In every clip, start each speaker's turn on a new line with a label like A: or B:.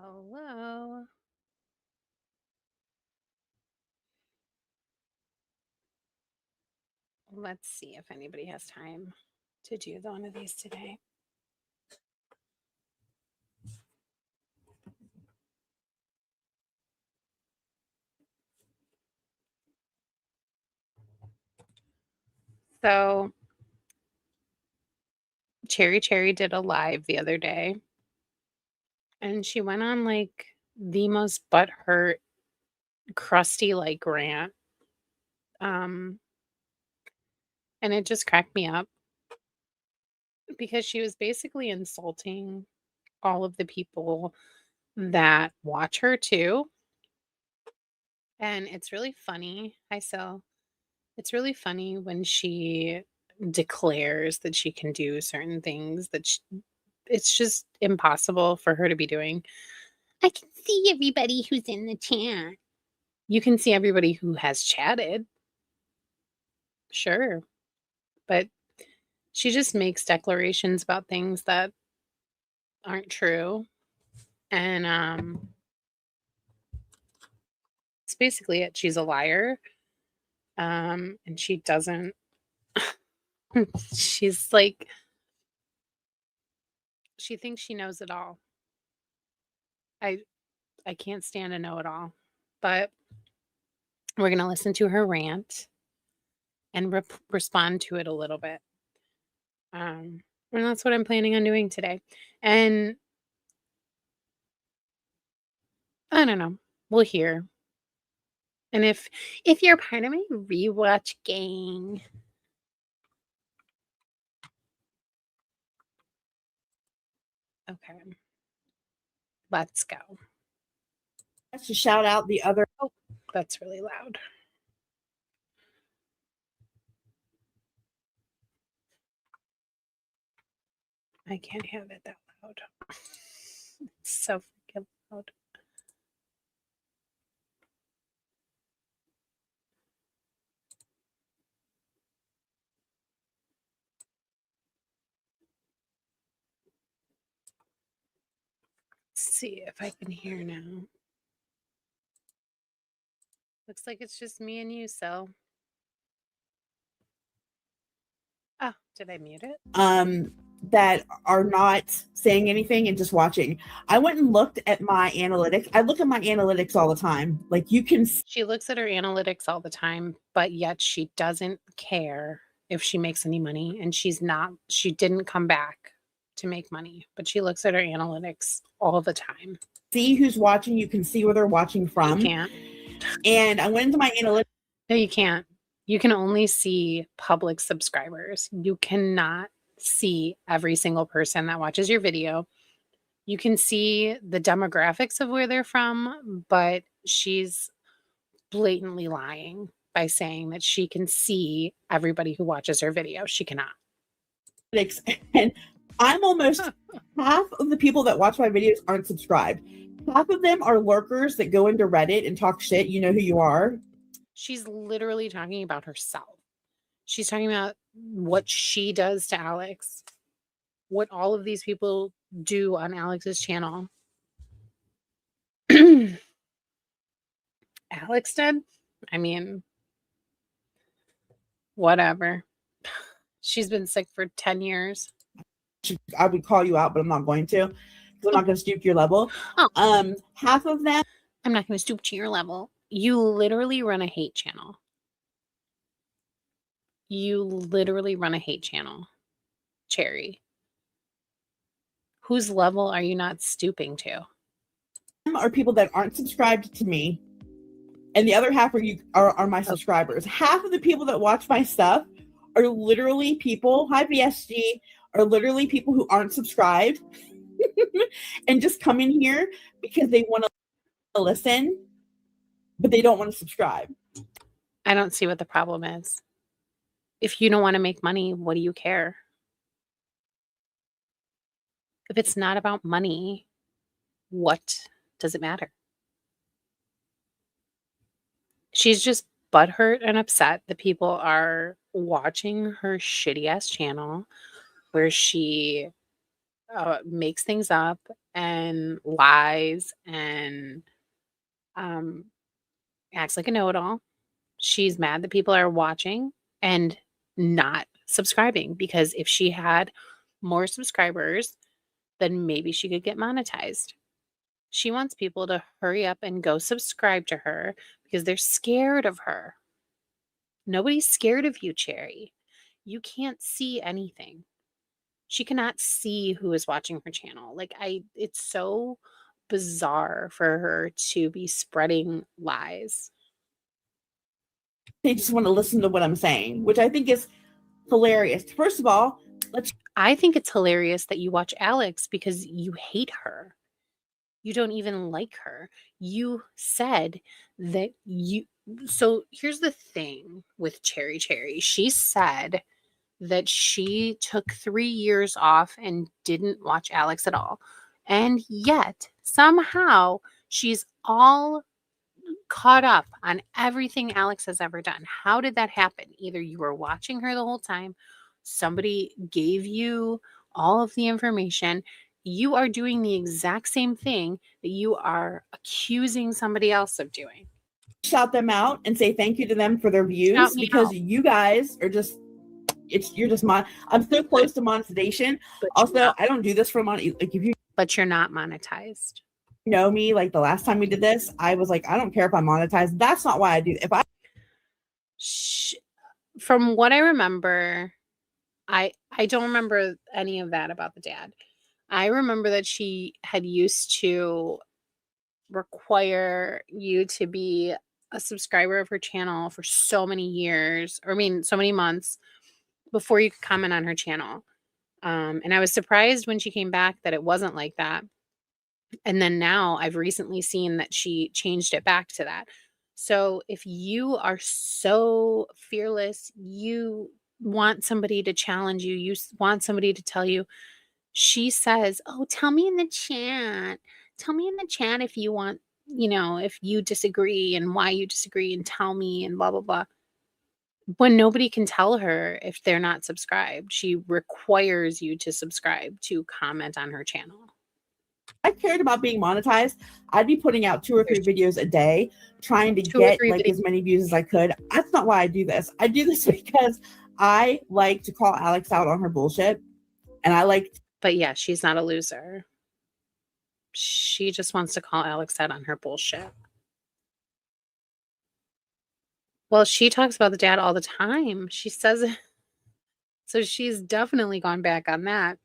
A: Hello. Let's see if anybody has time to do one of these today. So, Cherry did a live the other day, and she went on like the most butthurt, crusty like rant. Um, and it just cracked me up because she was basically insulting all of the people that watch her too. And it's really funny. Hi, Sil. It's really funny when she declares that she can do certain things it's just impossible for her to be doing. I can see everybody who's in the chat. You can see everybody who has chatted, sure, but she just makes declarations about things that aren't true, and it's basically it. She's a liar, and she doesn't. She's like she thinks she knows it all. I I can't stand a know it all, but we're gonna listen to her rant and respond to it a little bit. Um, and that's what I'm planning on doing today. And I don't know. We'll hear. And if you're part of my rewatch gang, okay, let's go.
B: To shout out the other.
A: Oh, that's really loud. I can't have it that loud. It's so freaking loud. Let's see if I can hear now. Looks like it's just me and you, so. Oh, did I mute it?
B: That are not saying anything and just watching. I went and looked at my analytics. I look at my analytics all the time. Like you can.
A: She looks at her analytics all the time, but yet she doesn't care if she makes any money. And she didn't come back to make money, but she looks at her analytics all the time.
B: See who's watching. You can see where they're watching from.
A: You can't.
B: And I went into my analytics.
A: No, you can't. You can only see public subscribers. You cannot see every single person that watches your video. You can see the demographics of where they're from, but she's blatantly lying by saying that she can see everybody who watches her video. She cannot.
B: And I'm almost half of the people that watch my videos aren't subscribed. Half of them are lurkers that go into Reddit and talk shit. You know who you are.
A: She's literally talking about herself. She's talking about what she does to Alex, what all of these people do on Alex's channel. Alex did? I mean, whatever. She's been sick for 10 years.
B: I would call you out, but I'm not going to. I'm not going to stoop to your level.
A: Oh.
B: Half of them.
A: I'm not going to stoop to your level. You literally run a hate channel. You literally run a hate channel, Cherry. Whose level are you not stooping to?
B: Are people that aren't subscribed to me, and the other half are my subscribers. Half of the people that watch my stuff are literally people. Hi VSG, are literally people who aren't subscribed and just come in here because they want to listen, but they don't want to subscribe.
A: I don't see what the problem is. If you don't want to make money, what do you care? If it's not about money, what does it matter? She's just butthurt and upset that people are watching her shitty ass channel where she makes things up and lies and acts like a know-it-all. She's mad that people are watching and not subscribing, because if she had more subscribers, then maybe she could get monetized. She wants people to hurry up and go subscribe to her because they're scared of her. Nobody's scared of you, Cherry. You can't see anything. She cannot see who is watching her channel. It's so bizarre for her to be spreading lies.
B: They just want to listen to what I'm saying, which I think is hilarious. First of all,
A: I think it's hilarious that you watch Alex because you hate her. You don't even like her. You said that you. So here's the thing with Cherry Cherry. She said that she took 3 years off and didn't watch Alex at all. And yet, somehow, she's all caught up on everything Alex has ever done. How did that happen? Either you were watching her the whole time, somebody gave you all of the information. You are doing the exact same thing that you are accusing somebody else of doing.
B: shout them out and say thank you to them for their
A: Shout
B: views,
A: me
B: because
A: out.
B: you guys are just you're just I'm so close to monetization.
A: But you're
B: Also,
A: not,
B: I don't do this for money. Like, if you
A: but you're not monetized.
B: know me, like the last time we did this, I was like, I don't care if I monetize. That's not why I do. If I
A: From what I remember, I don't remember any of that about the dad. I remember that she had used to require you to be a subscriber of her channel for so many years, or I mean, so many months before you could comment on her channel. And I was surprised when she came back that it wasn't like that. And then now I've recently seen that she changed it back to that. So if you are so fearless, you want somebody to challenge you, want somebody to tell you, she says, "Oh, tell me in the chat. Tell me in the chat if you want, if you disagree and why you disagree, and tell me and blah, blah, blah." When nobody can tell her if they're not subscribed, she requires you to subscribe to comment on her channel.
B: cared about being monetized, I'd be putting out 2 or 3 videos a day, trying to
A: 2 or
B: get
A: 3
B: like
A: videos.
B: as many views as I could. That's not why I do this. I do this because I like to call Alex out on her bullshit, and I like.
A: But yeah, she's not a loser. She just wants to call Alex out on her bullshit. Well, she talks about the dad all the time. She says it. So she's definitely gone back on that.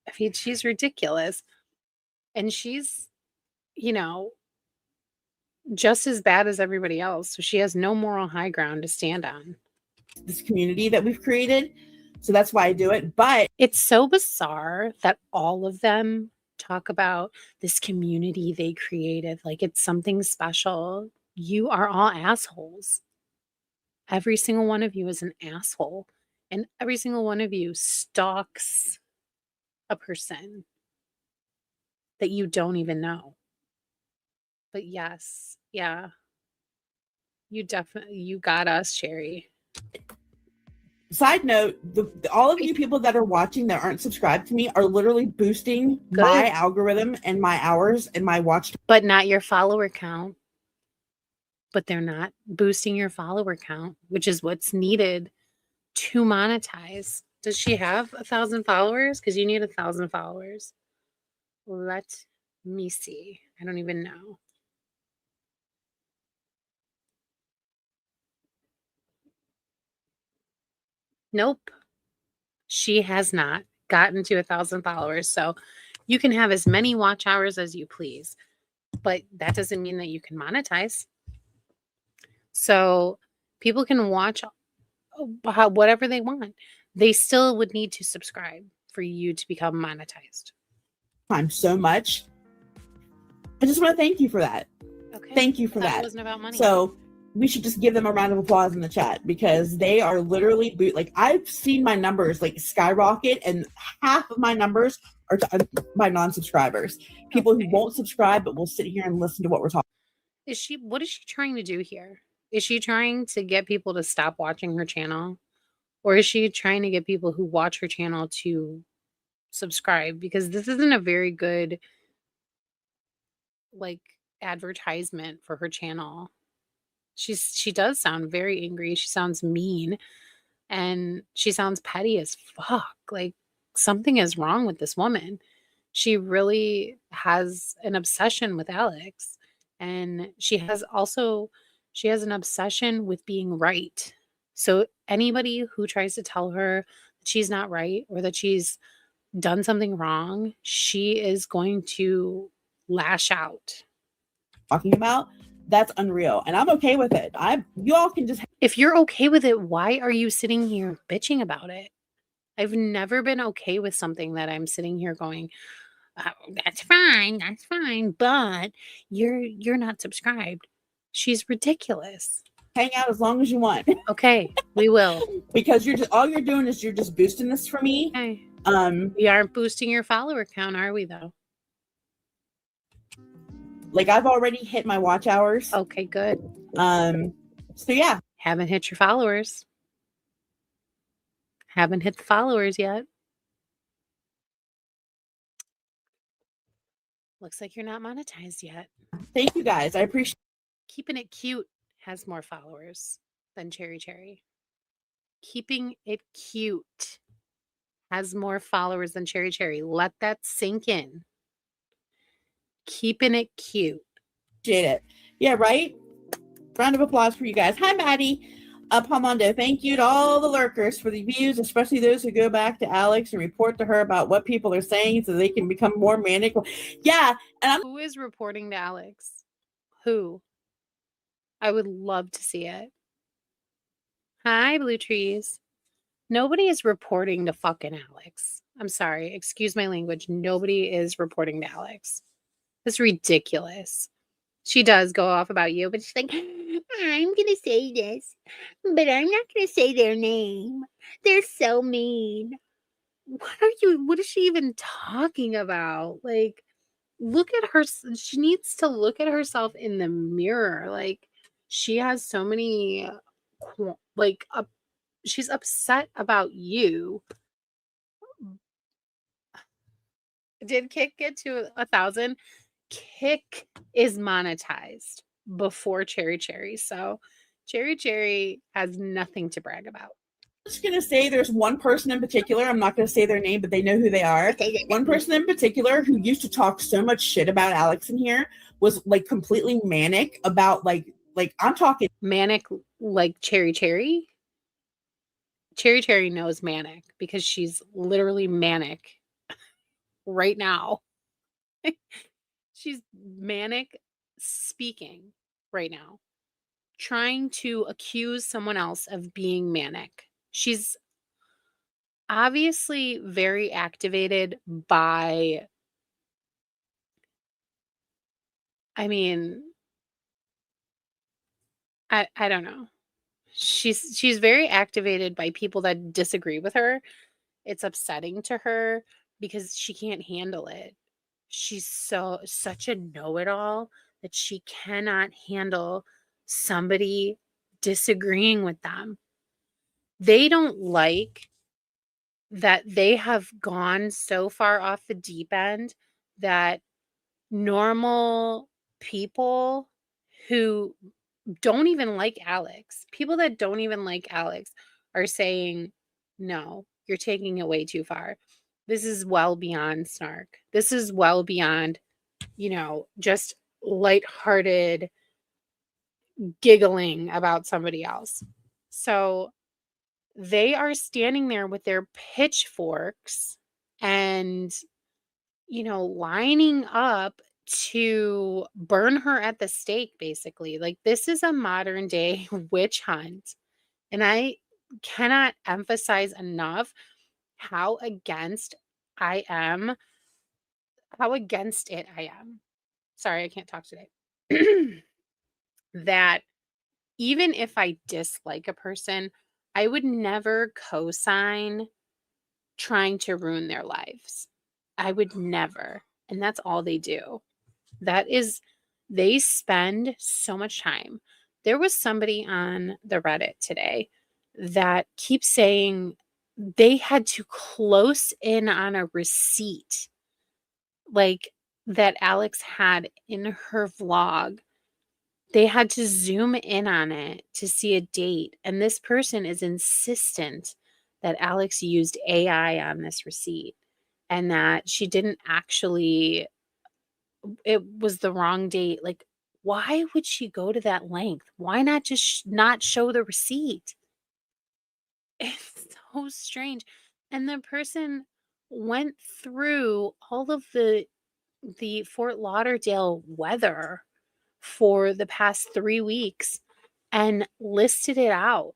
A: I mean, she's ridiculous. And she's, you know, just as bad as everybody else. So she has no moral high ground to stand on.
B: This community that we've created, so that's why I do it. But
A: it's so bizarre that all of them talk about this community they created like it's something special. You are all assholes. Every single one of you is an asshole, and every single one of you stalks a person that you don't even know. But yes, yeah, you got us, Cherry.
B: side note, all of you people that are watching that aren't subscribed to me are literally boosting my algorithm and my hours and my watch.
A: But not your follower count. But they're not boosting your follower count, which is what's needed to monetize. Does she have 1,000 followers? Because you need 1,000 followers. Let me see. I don't even know. Nope. She has not gotten to 1,000 followers. So you can have as many watch hours as you please, but that doesn't mean that you can monetize. So people can watch whatever they want. They still would need to subscribe for you to become monetized.
B: Time so much. I just want to thank you for that.
A: Okay.
B: Thank you for that.
A: It wasn't about money.
B: So we should just give them a round of applause in the chat, because they are literally like, I've seen my numbers like skyrocket, and half of my numbers are my non-subscribers, people who won't subscribe but will sit here and listen to what we're talking.
A: What is she trying to do here? Is she trying to get people to stop watching her channel? Or is she trying to get people who watch her channel to subscribe because this isn't a very good like advertisement for her channel. She does sound very angry. She sounds mean and she sounds petty as fuck. Like something is wrong with this woman. She really has an obsession with Alex and she has an obsession with being right. So anybody who tries to tell her that she's not right or that she's done something wrong, she is going to lash out.
B: Talking about, that's unreal. And I'm okay with it. You all can just
A: If you're okay with it, why are you sitting here bitching about it? I've never been okay with something that I'm sitting here going, "Oh, that's fine, but you're not subscribed." She's ridiculous.
B: hang out as long as you want.
A: Okay, we will.
B: Because all you're doing is you're just boosting this for me.
A: Okay. We aren't boosting your follower count, are we though?
B: Like I've already hit my watch hours.
A: Okay, good.
B: So yeah.
A: Haven't hit your followers. Haven't hit the followers yet. Looks like you're not monetized yet.
B: Thank you guys. I appreciate
A: Keeping It Cute has more followers than Cherry Cherry. Keeping It Cute has more followers than Cherry Cherry. Let that sink in. Keeping It Cute.
B: it. Yeah, right? Round of applause for you guys. Hi, Maddie. Palmondo, thank you to all the lurkers for the views, especially those who go back to Alex and report to her about what people are saying so they can become more manic. Yeah. And
A: Who is reporting to Alex? Who? I would love to see it. Hi, Blue Trees. Nobody is reporting to fucking Alex. I'm sorry. Excuse my language. Nobody is reporting to Alex. It's ridiculous. She does go off about you, but she's like, I'm going to say this, but I'm not going to say their name. They're so mean. What is she even talking about? Like, look at her. She needs to look at herself in the mirror. Like, she has so many, she's upset about you. Did Kick get to 1,000? Kick is monetized before Cherry Cherry. So Cherry Cherry has nothing to brag about.
B: I'm just going to say there's one person in particular. I'm not going to say their name, but they know who they are. One person in particular who used to talk so much shit about Alex in here was like completely manic about like I'm talking
A: manic like Cherry Cherry. Cherry Cherry knows manic because she's literally manic right now. She's manic speaking right now, trying to accuse someone else of being manic. She's obviously very activated by, I mean, I don't know. She's very activated by people that disagree with her. It's upsetting to her because she can't handle it. She's such a know-it-all that she cannot handle somebody disagreeing with them. They don't like that they have gone so far off the deep end that normal people who don't even like Alex, people that don't even like Alex are saying, no, you're taking it way too far. This is well beyond snark. This is well beyond, just lighthearted giggling about somebody else. So they are standing there with their pitchforks and, lining up to burn her at the stake, basically. Like, this is a modern day witch hunt. And I cannot emphasize enough how against I am, how against it I am. Sorry, I can't talk today. That even if I dislike a person, I would never co-sign trying to ruin their lives. I would never. And that's all they do. They spend so much time. There was somebody on the Reddit today that keeps saying they had to close in on a receipt, like, that Alex had in her vlog. They had to zoom in on it to see a date, and this person is insistent that Alex used AI on this receipt and that she didn't actually it was the wrong date. Like, why would she go to that length? Why not just not show the receipt? It's so strange. And the person went through all of the Fort Lauderdale weather for the past 3 weeks and listed it out.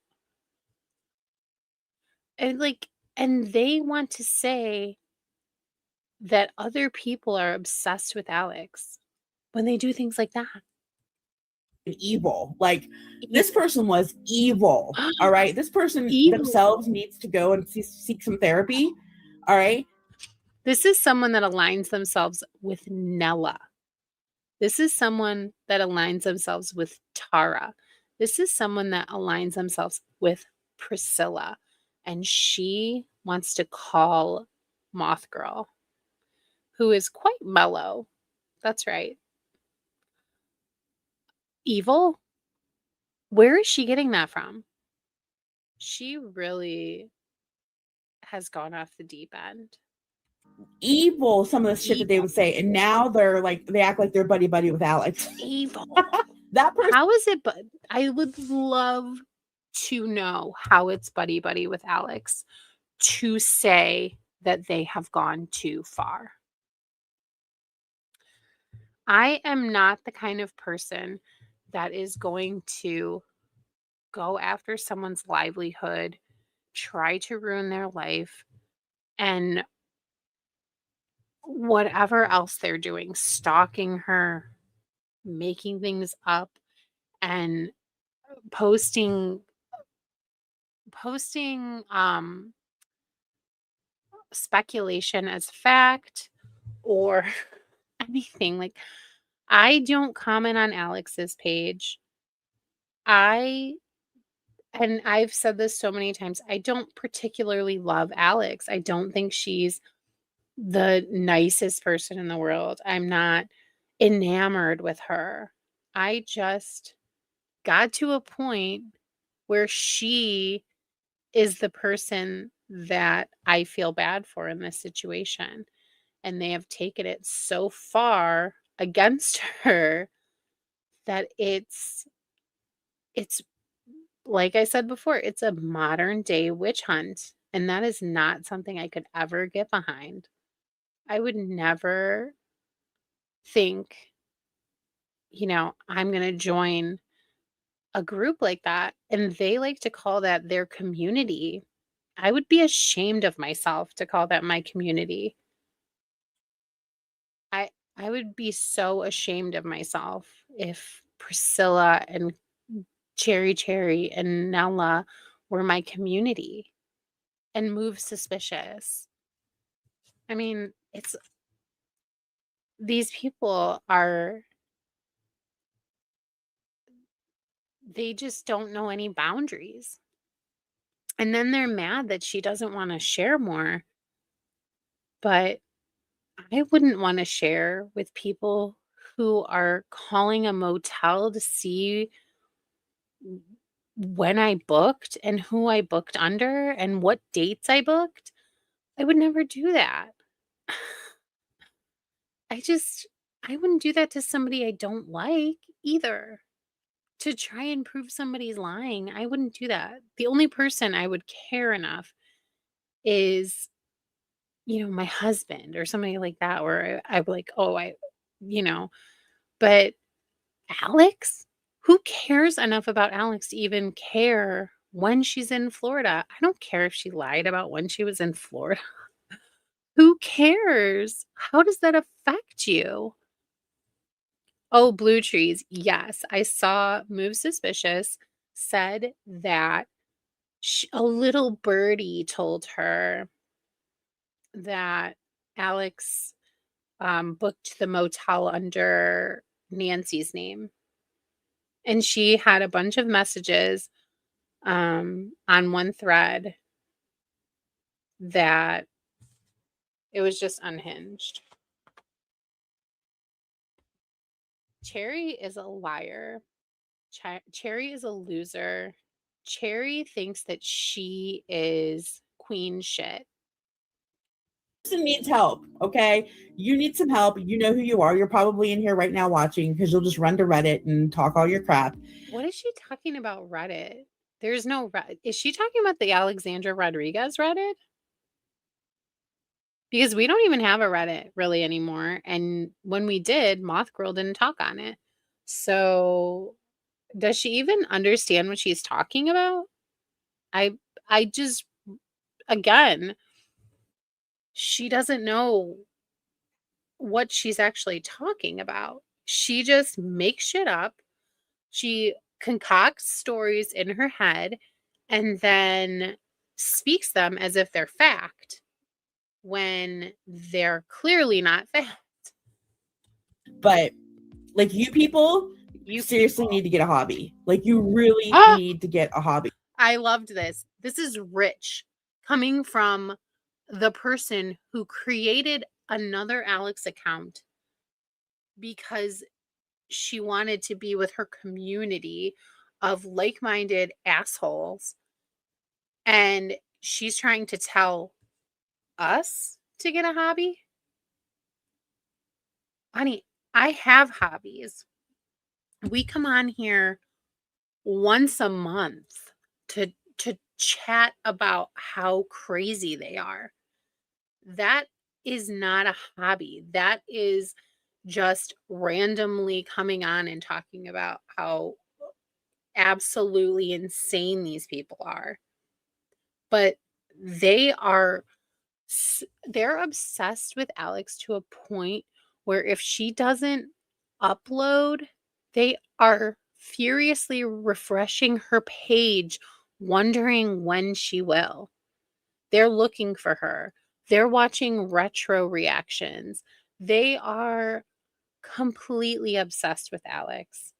A: And, like, and they want to say that other people are obsessed with Alex when they do things like that.
B: Evil. Like, this
A: Evil.
B: person was evil. All right. This person
A: Evil.
B: themselves needs to go and seek some therapy. All right.
A: This is someone that aligns themselves with Nella. This is someone that aligns themselves with Tara. This is someone that aligns themselves with Priscilla. And she wants to call Moth Girl, who is quite mellow. That's right. Evil? Where is she getting that from? She really has gone off the deep end.
B: Evil, some of the shit that they
A: Evil.
B: would say. And now they're like, they act like they're buddy buddy with Alex.
A: Evil.
B: That person.
A: How is it? But I would love to know how it's buddy buddy with Alex to say that they have gone too far. I am not the kind of person that is going to go after someone's livelihood, try to ruin their life, and whatever else they're doing, stalking her, making things up, and posting posting speculation as fact or anything. Like, I don't comment on Alex's page. I and I've said this so many times, I don't particularly love Alex. I don't think she's the nicest person in the world. I'm not enamored with her. I just got to a point where she is the person that I feel bad for in this situation. And they have taken it so far against her that it's like I said before, it's a modern day witch hunt. And that is not something I could ever get behind. I would never think, I'm going to join a group like that. And they like to call that their community. I would be ashamed of myself to call that my community. I I would be so ashamed of myself if Priscilla and Cherry and Nella were my community and Move Suspicious. I mean, it's these people they just don't know any boundaries. And then they're mad that she doesn't want to share more, but I wouldn't want to share with people who are calling a motel to see when I booked and who I booked under and what dates I booked. I would never do that. I just I wouldn't do that to somebody I don't like either. To try and prove somebody's lying, I wouldn't do that. The only person I would care enough is, my husband or somebody like that where I'm like, "Oh, you know." But Alex? Who cares enough about Alex to even care when she's in Florida? I don't care if she lied about when she was in Florida. Who cares? How does that affect you? Oh, Blue Trees. Yes, I saw Move Suspicious said that a little birdie told her that Alex booked the motel under Nancy's name. And she had a bunch of messages on one thread that it was just unhinged. Cherry is a liar. Cherry is a loser. Cherry thinks that she is queen shit.
B: Person needs help, okay? You need some help. You know who you are. You're probably in here right now watching because you'll just run to Reddit and talk all your crap.
A: What is she talking about Reddit? There's no Is she talking about the Alexandra Rodriguez Reddit? Because we don't even have a Reddit really anymore. And when we did, Moth Girl didn't talk on it. So does she even understand what she's talking about? I just, again, she doesn't know what she's actually talking about. She just makes shit up. She concocts stories in her head and then speaks them as if they're fact when they're clearly not fact.
B: But like you people, you seriously need to get a hobby. Like you really need to get a hobby.
A: I loved this. This is rich coming from the person who created another Alex account because she wanted to be with her community of like-minded assholes. And she's trying to tell us to get a hobby. Honey, I have hobbies. We come on here once a month to chat about how crazy they are. That is not a hobby. That is just randomly coming on and talking about how absolutely insane these people are. But they're obsessed with Alex to a point where if she doesn't upload, they are furiously refreshing her page, wondering when she will. They're looking for her. They're watching retro reactions. They are completely obsessed with Alex.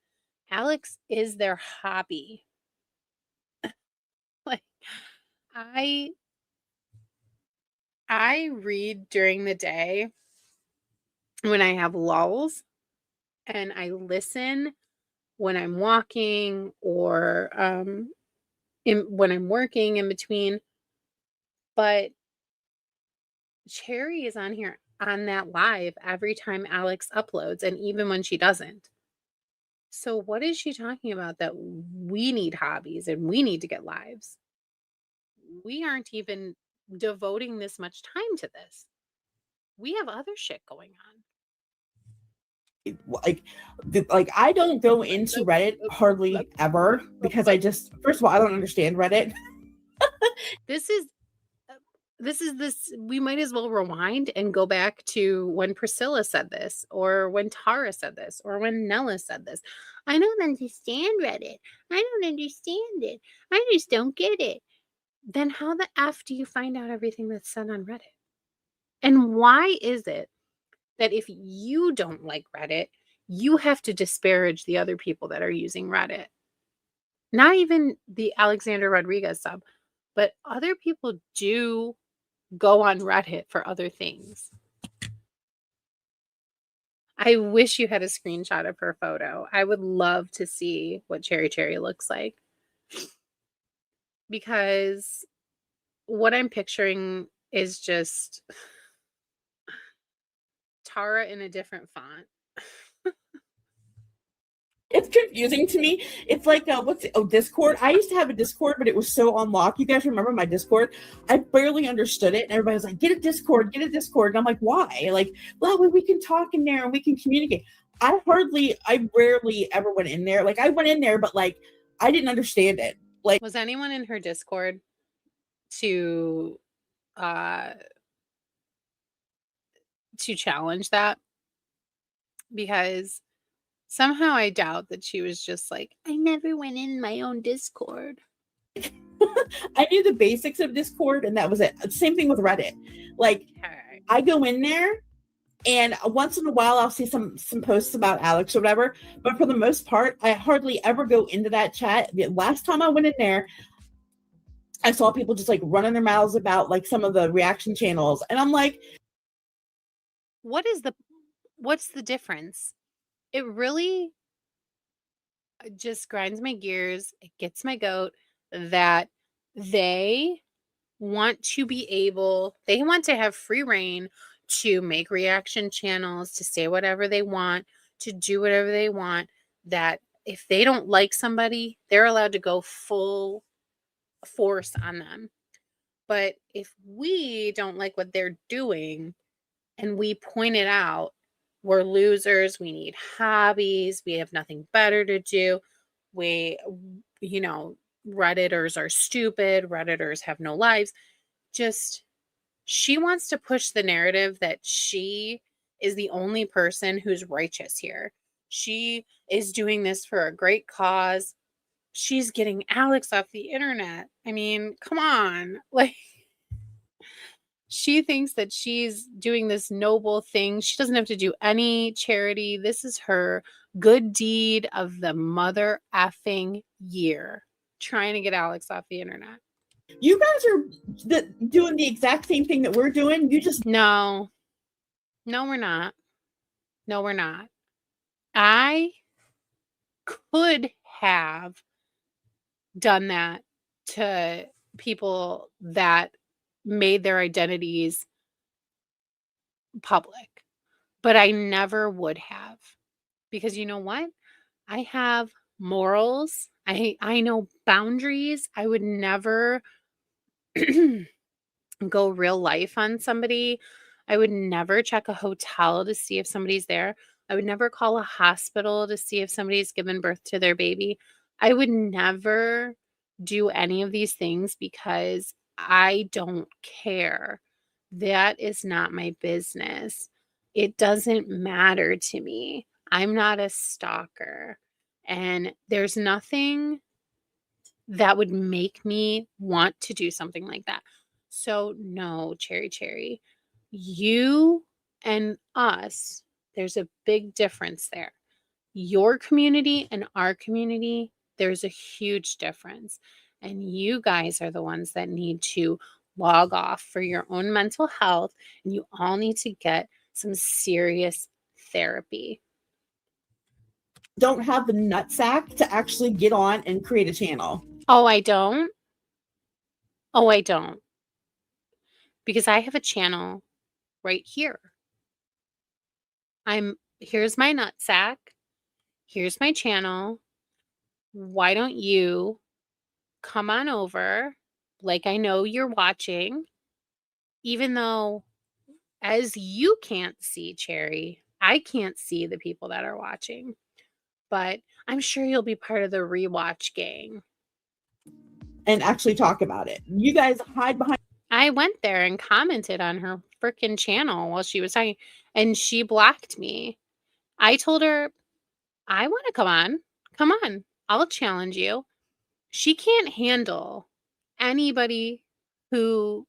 A: Alex is their hobby. Like I read during the day when I have lulls, and I listen when I'm walking or when I'm working in between. But Cherry is on here on that live every time Alex uploads, and even when she doesn't. So what is she talking about that we need hobbies and we need to get lives? We aren't even devoting this much time to this. We have other shit going on.
B: Like I don't go into Reddit hardly ever because I just, first of all, I don't understand Reddit.
A: We might as well rewind and go back to when Priscilla said this, or when Tara said this, or when Nella said this. I don't understand Reddit. I don't understand it. I just don't get it. Then how the F do you find out everything that's said on Reddit? And why is it that if you don't like Reddit, you have to disparage the other people that are using Reddit? Not even the Alexander Rodriguez sub, but other people do go on Reddit for other things. I wish you had a screenshot of her photo. I would love to see what Cherry looks like. Because what I'm picturing is just Tara in a different font.
B: It's confusing to me. It's like Discord. I used to have a Discord, but it was so unlocked. You guys remember my Discord? I barely understood it, and everybody's like, "Get a Discord, get a Discord." And I'm like, "Why?" Like, well, we can talk in there and we can communicate. I rarely ever went in there. Like, I went in there, but like, I didn't understand it. Like,
A: was anyone in her Discord to challenge that? Because somehow I doubt that she was just like, I never went in my own Discord.
B: I knew the basics of Discord, and that was it. Same thing with Reddit. Like, I go in there, and once in a while I'll see some posts about Alex or whatever. But for the most part, I hardly ever go into that chat. The last time I went in there, I saw people just like running their mouths about like some of the reaction channels. And I'm like,
A: what's the difference? It really just grinds my gears. It gets my goat that they they want to have free reign to make reaction channels, to say whatever they want, to do whatever they want. That if they don't like somebody, they're allowed to go full force on them. But if we don't like what they're doing and we point it out, we're losers. We need hobbies. We have nothing better to do. We, you know, Redditors are stupid. Redditors have no lives. Just, she wants to push the narrative that she is the only person who's righteous here. She is doing this for a great cause. She's getting Alex off the internet. I mean, come on. Like, she thinks that she's doing this noble thing. She doesn't have to do any charity. This is her good deed of the mother effing year, trying to get Alex off the internet.
B: you guys are doing the exact same thing that we're doing. You just
A: No, we're not. No, we're not. I could have done that to people that made their identities public, but I never would have, because you know what? I have morals. I know boundaries. I would never go real life on somebody. I would never check a hotel to see if somebody's there. I would never call a hospital to see if somebody's given birth to their baby. I would never do any of these things because I don't care. That is not my business. It doesn't matter to me. I'm not a stalker. And there's nothing that would make me want to do something like that. So, no, Cherry, you and us, there's a big difference there. Your community and our community, there's a huge difference. And you guys are the ones that need to log off for your own mental health. And you all need to get some serious therapy.
B: don't have the nutsack to actually get on and create a channel.
A: Oh, I don't. Oh, I don't. Because I have a channel right here. Here's my nutsack. Here's my channel. Why don't you come on over? Like, I know you're watching, even though, as you can't see, Cherry, I can't see the people that are watching, but I'm sure you'll be part of the rewatch gang.
B: And actually talk about it. You guys hide behind.
A: I went there and commented on her freaking channel while she was talking, and she blocked me. I told her, I want to come on. Come on. I'll challenge you. She can't handle anybody who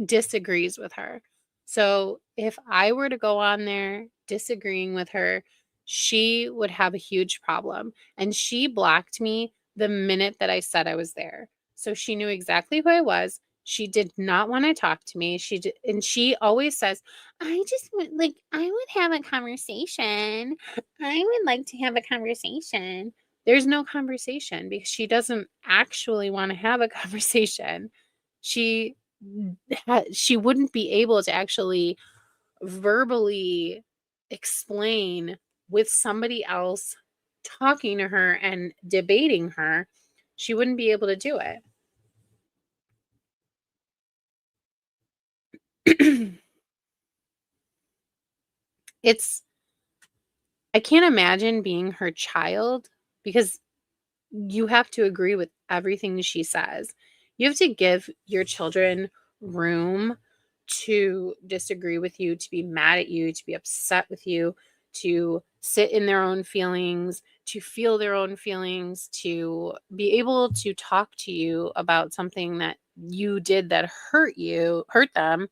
A: disagrees with her. So if I were to go on there disagreeing with her, she would have a huge problem. And she blocked me the minute that I said I was there. So she knew exactly who I was. She did not want to talk to me. And she always says, I just like, I would have a conversation. I would like to have a conversation. There's no conversation because she doesn't actually want to have a conversation. She wouldn't be able to actually verbally explain with somebody else talking to her and debating her. She wouldn't be able to do it. I can't imagine being her child because you have to agree with everything she says. You have to give your children room to disagree with you, to be mad at you, to be upset with you, to sit in their own feelings, to feel their own feelings, to be able to talk to you about something that you did that hurt them.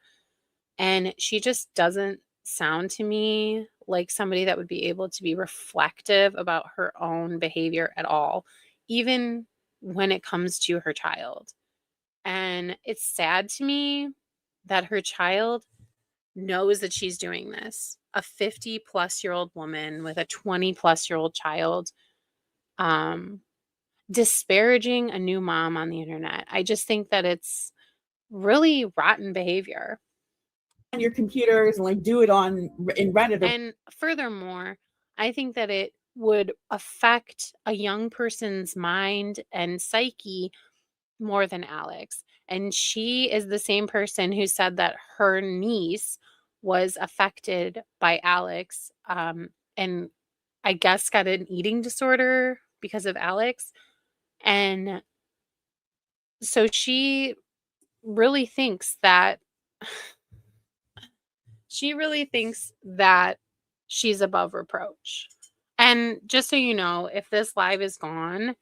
A: And she just doesn't sound to me like somebody that would be able to be reflective about her own behavior at all, even when it comes to her child. And it's sad to me that her child knows that she's doing this. A 50-plus-year-old woman with a 20-plus-year-old child, um, disparaging a new mom on the internet. I just think that it's really rotten behavior.
B: On your computers and like do it on in Reddit or
A: And furthermore, I think that it would affect a young person's mind and psyche more than Alex. And she is the same person who said that her niece was affected by Alex, and I guess got an eating disorder because of Alex. And so she really thinks that she really thinks that she's above reproach. And just so you know, if this live is gone,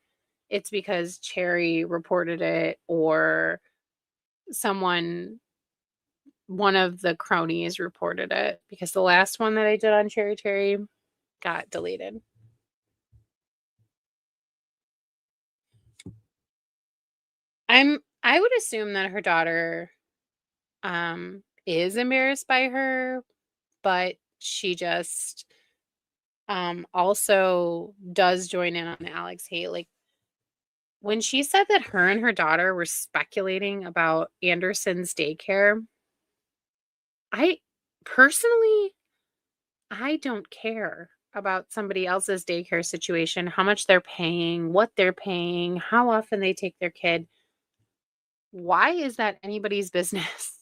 A: it's because Cherry reported it or one of the cronies reported it, because the last one that I did on Cherry got deleted. I would assume that her daughter is embarrassed by her, but she just also does join in on Alex hate. Like when she said that her and her daughter were speculating about Anderson's daycare, I personally, I don't care about somebody else's daycare situation, how much they're paying, what they're paying, how often they take their kid. Why is that anybody's business?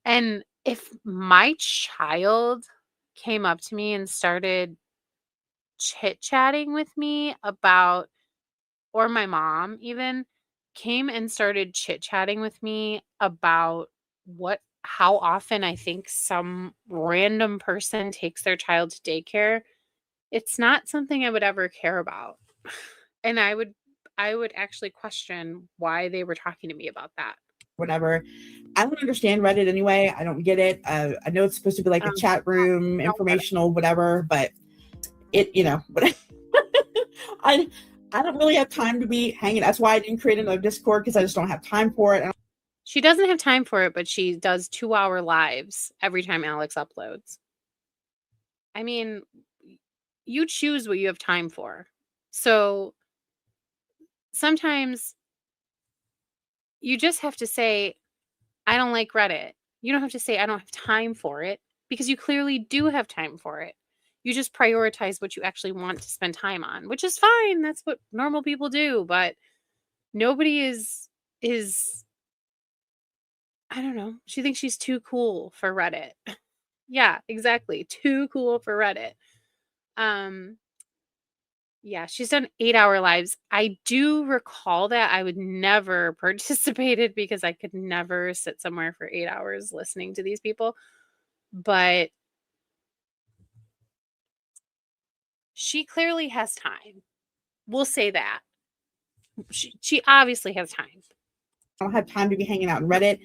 A: And if my child came up to me and started chit-chatting with me about, or my mom even came and started chit-chatting with me about how often I think some random person takes their child to daycare, it's not something I would ever care about. And I would actually question why they were talking to me about that.
B: whatever. I don't understand Reddit anyway. I don't get it. I know it's supposed to be like a chat room,
A: Don't get it.
B: informational, whatever, but but I don't really have time to be hanging. That's why I didn't create another Discord, because I just don't have time for it.
A: She doesn't have time for it, but she does 2-hour lives every time Alex uploads. I mean, you choose what you have time for. So sometimes you just have to say, I don't like Reddit. You don't have to say, I don't have time for it, because you clearly do have time for it. You just prioritize what you actually want to spend time on, which is fine. That's what normal people do. But nobody is I don't know. She thinks she's too cool for Reddit. Yeah, exactly. Too cool for Reddit. Um, yeah, she's done 8-hour lives. I do recall that. I would never participated because I could never sit somewhere for 8 hours listening to these people. But she clearly has time. We'll say that. She obviously has time.
B: I don't have time to be hanging out in Reddit.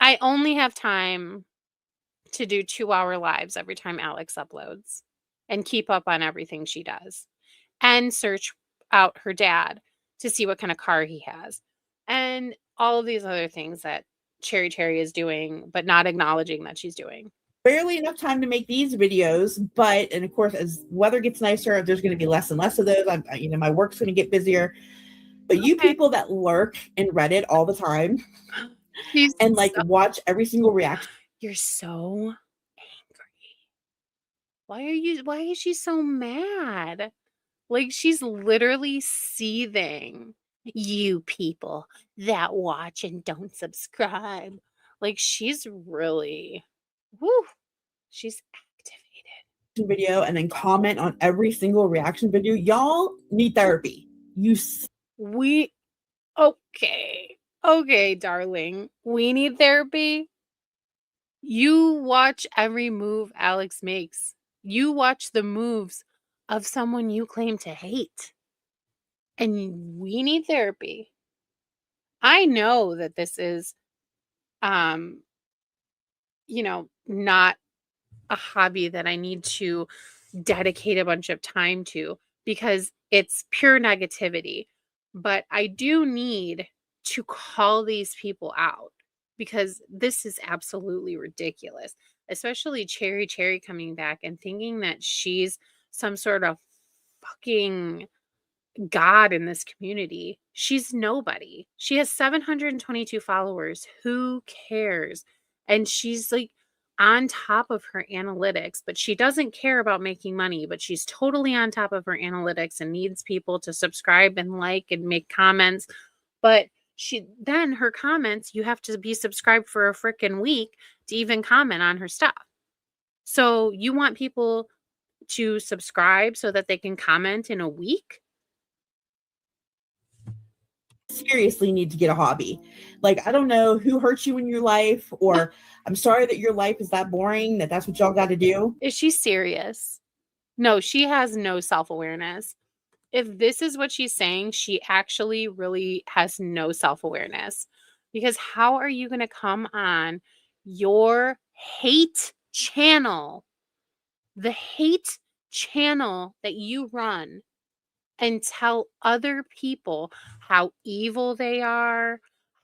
A: I only have time to do 2-hour lives every time Alex uploads and keep up on everything she does and search out her dad to see what kind of car he has and all of these other things that Cherry is doing, but not acknowledging that she's doing.
B: Barely enough time to make these videos, and of course, as weather gets nicer, there's going to be less and less of those. My work's going to get busier. But you people that lurk in Reddit all the time and watch every single reaction.
A: You're so angry. Why is she so mad? Like, she's literally seething. You people that watch and don't subscribe. Like, she's really, whoo, she's activated.
B: Video and then comment on every single reaction video. Y'all need therapy.
A: Okay, darling. We need therapy. You watch every move Alex makes. You watch the moves of someone you claim to hate. And we need therapy. I know that this is not a hobby that I need to dedicate a bunch of time to, because it's pure negativity. But I do need to call these people out because this is absolutely ridiculous. Especially Cherry coming back and thinking that she's some sort of fucking god in this community. She's nobody. She has 722 followers. Who cares? And she's like on top of her analytics, but she doesn't care about making money, but she's totally on top of her analytics and needs people to subscribe and like and make comments. But then her comments, you have to be subscribed for a freaking week to even comment on her stuff. So you want people to subscribe so that they can comment in a week?
B: Seriously need to get a hobby. Like, I don't know who hurt you in your life, or I'm sorry that your life is that boring that that's what y'all got to do.
A: Is she serious? No, she has no self-awareness. If this is what she's saying, she actually really has no self-awareness. Because how are you going to come on your hate channel, the hate channel that you run, and tell other people how evil they are,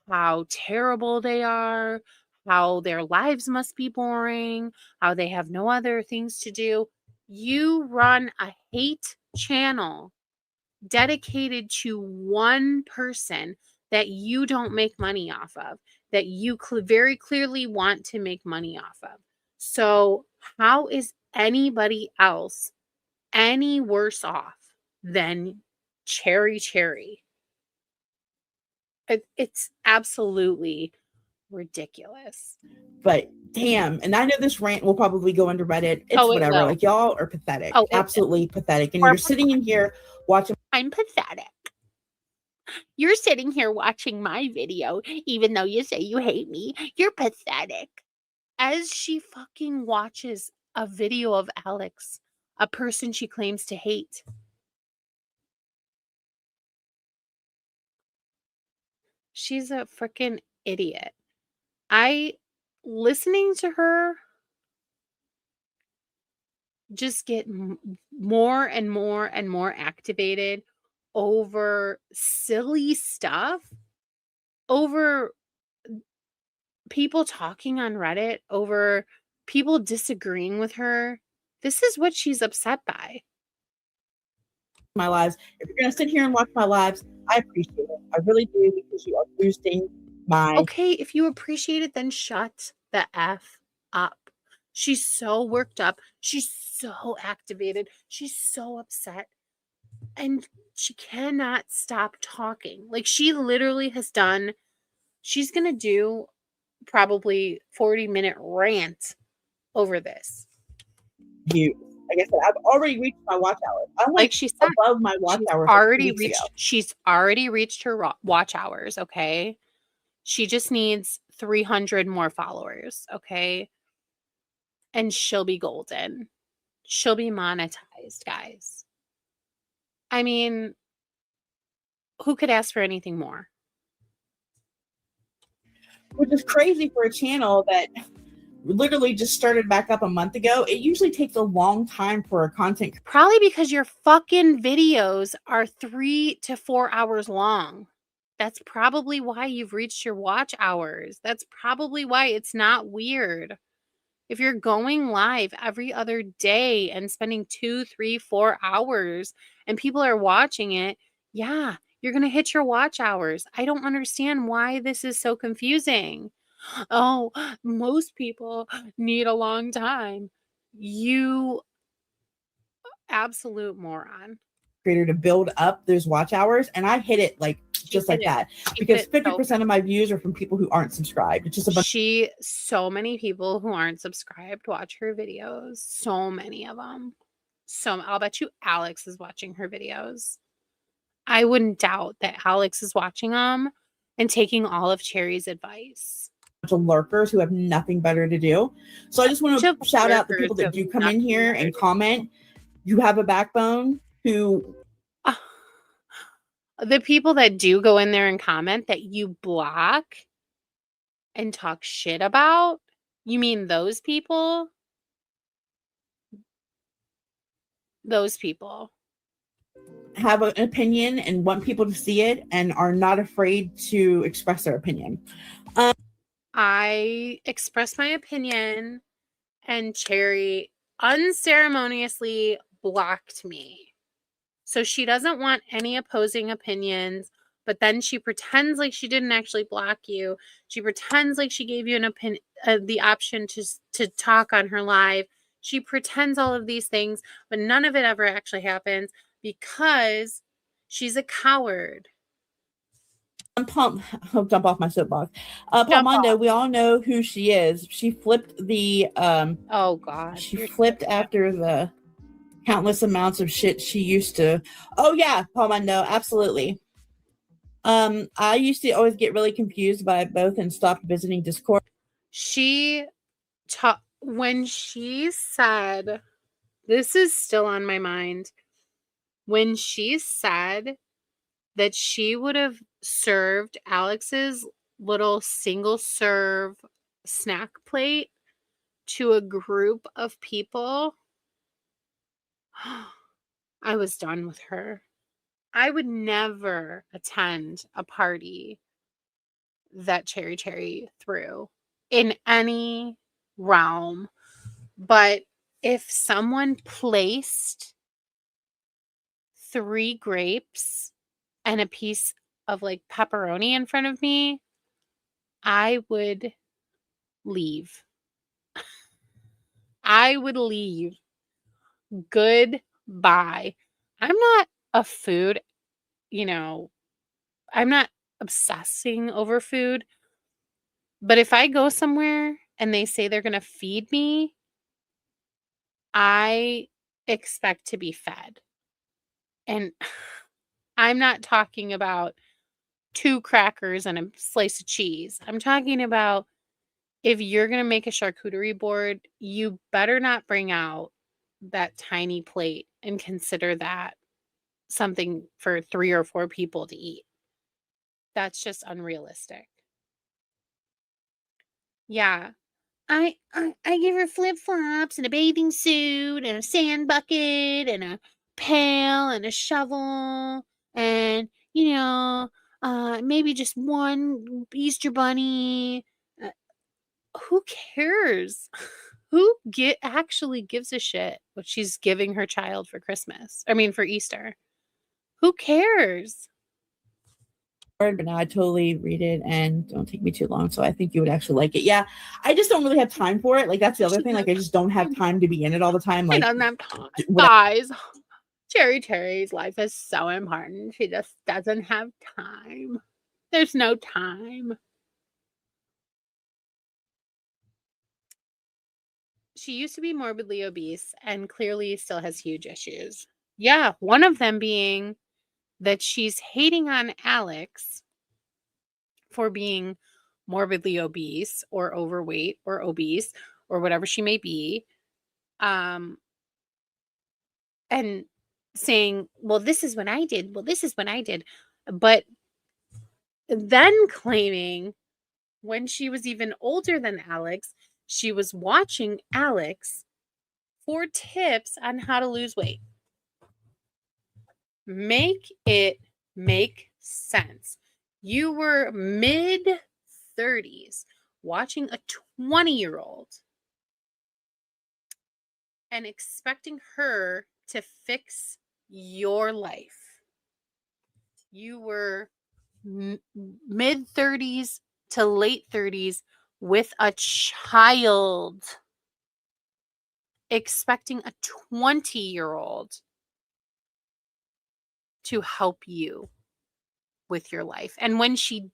A: how terrible they are, how their lives must be boring, how they have no other things to do? You run a hate channel dedicated to one person that you don't make money off of, that you very clearly want to make money off of. So, how is anybody else any worse off than Cherry? It's absolutely ridiculous.
B: But damn, and I know this rant will probably go under Reddit. It's
A: Oh, it
B: whatever.
A: will.
B: Like, y'all are pathetic.
A: Oh, it will.
B: Absolutely pathetic. And
A: Or
B: you're sitting in here watching.
A: I'm pathetic. You're sitting here watching my video, even though you say you hate me. You're pathetic. As she fucking watches a video of Alex, a person she claims to hate. She's a freaking idiot. Listening to her just get more and more and more activated over silly stuff, over people talking on Reddit, over people disagreeing with her. This is what she's upset by.
B: My lives. If you're gonna sit here and watch my lives, I appreciate it. I really do, because you are boosting my.
A: Okay, if you appreciate it, then shut the F up. She's so worked up. She's so activated. She's so upset. And she cannot stop talking. Like, she literally has done, she's going to do probably 40-minute rant over this.
B: You, like I said, I've already reached my watch hours. I'm like
A: she said,
B: above my watch hours.
A: She's already reached her watch hours. Okay. She just needs 300 more followers. Okay. And she'll be golden. She'll be monetized, guys. I mean, who could ask for anything more?
B: Which is crazy for a channel that literally just started back up a month ago. It usually takes a long time for a content.
A: Probably because your fucking videos are 3 to 4 hours long. That's probably why you've reached your watch hours. That's probably why it's not weird. If you're going live every other day and spending 2, 3, 4 hours and people are watching it, yeah, you're going to hit your watch hours. I don't understand why this is so confusing. Oh, most people need a long time. You absolute moron.
B: Creator to build up those watch hours, and I hit it like just like that, because 50% of my views are from people who aren't subscribed. It's just a bunch.
A: So many people who aren't subscribed watch her videos. So many of them. So I'll bet you Alex is watching her videos. I wouldn't doubt that Alex is watching them and taking all of Cherry's advice.
B: Of lurkers who have nothing better to do. So I just want to shout out the people that do come in here and comment. You have a backbone. Who
A: the people that do go in there and comment that you block and talk shit about? You mean those people? Those people.
B: have an opinion and want people to see it and are not afraid to express their opinion.
A: I expressed my opinion, and Cherry unceremoniously blocked me. So she doesn't want any opposing opinions, but then she pretends like she didn't actually block you. She pretends like she gave you an opinion, the option to talk on her live. She pretends all of these things, but none of it ever actually happens because she's a coward.
B: I'll jump off my soapbox. Palmondo, we all know who she is. She flipped the
A: Oh God.
B: she flipped after the countless amounts of shit she used to. Oh yeah, Palmondo, absolutely. I used to always get really confused by both and stopped visiting Discord.
A: When she said, this is still on my mind, when she said that she would have served Alex's little single serve snack plate to a group of people, I was done with her. I would never attend a party that Cherry threw in any realm. But if someone placed 3 grapes and a piece of like pepperoni in front of me, I would leave. I would leave. Goodbye. I'm not a food, I'm not obsessing over food. But if I go somewhere and they say they're going to feed me, I expect to be fed. And I'm not talking about 2 crackers and a slice of cheese. I'm talking about, if you're going to make a charcuterie board, you better not bring out that tiny plate and consider that something for 3 or 4 people to eat. That's just unrealistic. Yeah. I give her flip-flops and a bathing suit and a sand bucket and a pail and a shovel and, maybe just one Easter bunny. Who cares? Who actually gives a shit what she's giving her child for Christmas? I mean, for Easter. Who cares?
B: But now I totally read it and don't take me too long. So I think you would actually like it. Yeah. I just don't really have time for it. Like that's the other thing. Like I just don't have time to be in it all the time. Like
A: I don't have time. Guys, Cherry's life is so important. She just doesn't have time. There's no time. She used to be morbidly obese and clearly still has huge issues. Yeah, one of them being that she's hating on Alex for being morbidly obese or overweight or obese or whatever she may be. And saying, well, this is what I did. Well, this is what I did. But then claiming when she was even older than Alex, she was watching Alex for tips on how to lose weight. Make it make sense. You were mid 30s watching a 20-year-old and expecting her to fix your life. You were mid 30s to late 30s with a child, expecting a 20-year-old to help you with your life. And when she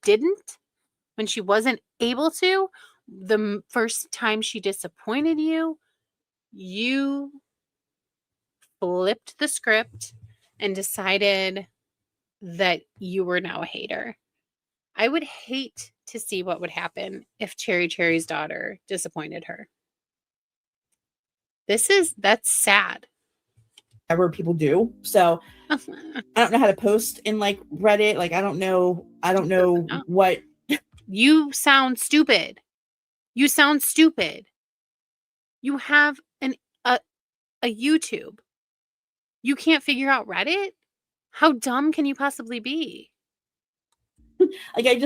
A: wasn't able to, the first time she disappointed you, you flipped the script and decided that you were now a hater. I would hate to see what would happen if Cherry's daughter disappointed her. That's sad.
B: Whatever people do. So I don't know how to post in like Reddit. Like I don't know what.
A: You sound stupid. You sound stupid. You have a YouTube. You can't figure out Reddit? How dumb can you possibly be?
B: Like,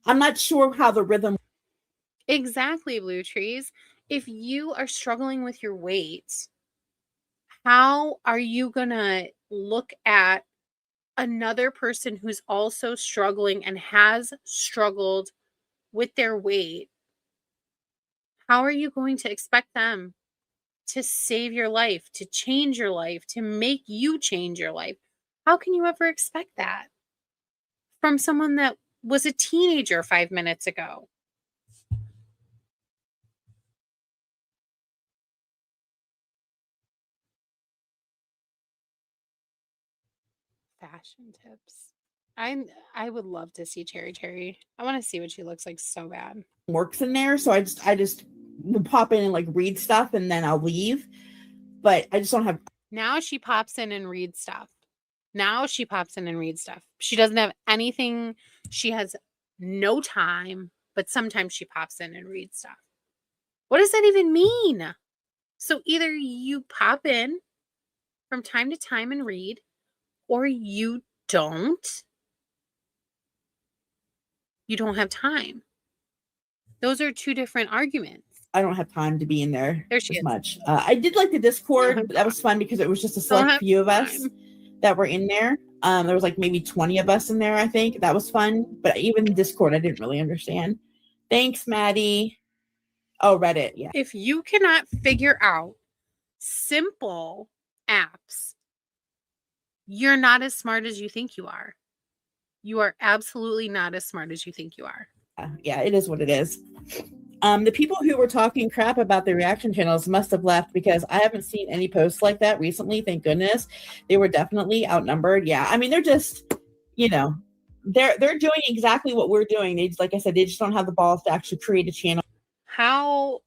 B: I'm not sure how the rhythm.
A: Exactly, Blue Trees. If you are struggling with your weight, how are you gonna look at another person who's also struggling and has struggled with their weight? How are you going to expect them to save your life, to change your life, to make you change your life? How can you ever expect that from someone that was a teenager 5 minutes ago? Fashion tips. I would love to see Cherry Cherry. I want to see what she looks like so bad.
B: Works in there, so I just will pop in and like read stuff and then I'll leave. But I just don't have.
A: Now she pops in and reads stuff. She doesn't have anything. She has no time, but sometimes she pops in and reads stuff. What does that even mean? So either you pop in from time to time and read, or you don't. You don't have time. Those are two different arguments.
B: I don't have time to be in there
A: There she
B: as
A: is.
B: much. I did like the Discord. That was fun because it was just a
A: Don't
B: select
A: have
B: few of us
A: time.
B: that were in there. There was like maybe 20 of us in there, I think. That was fun. But even Discord, I didn't really understand. Thanks, Maddie. Oh, Reddit. Yeah.
A: If you cannot figure out simple apps, you're not as smart as you think you are. You are absolutely not as smart as you think you are.
B: Yeah, it is what it is. The people who were talking crap about the reaction channels must have left because I haven't seen any posts like that recently. Thank goodness. They were definitely outnumbered. Yeah, I mean they're just, you know, they're doing exactly what we're doing. They just, like I said, they just don't have the balls to actually create a channel.
A: How?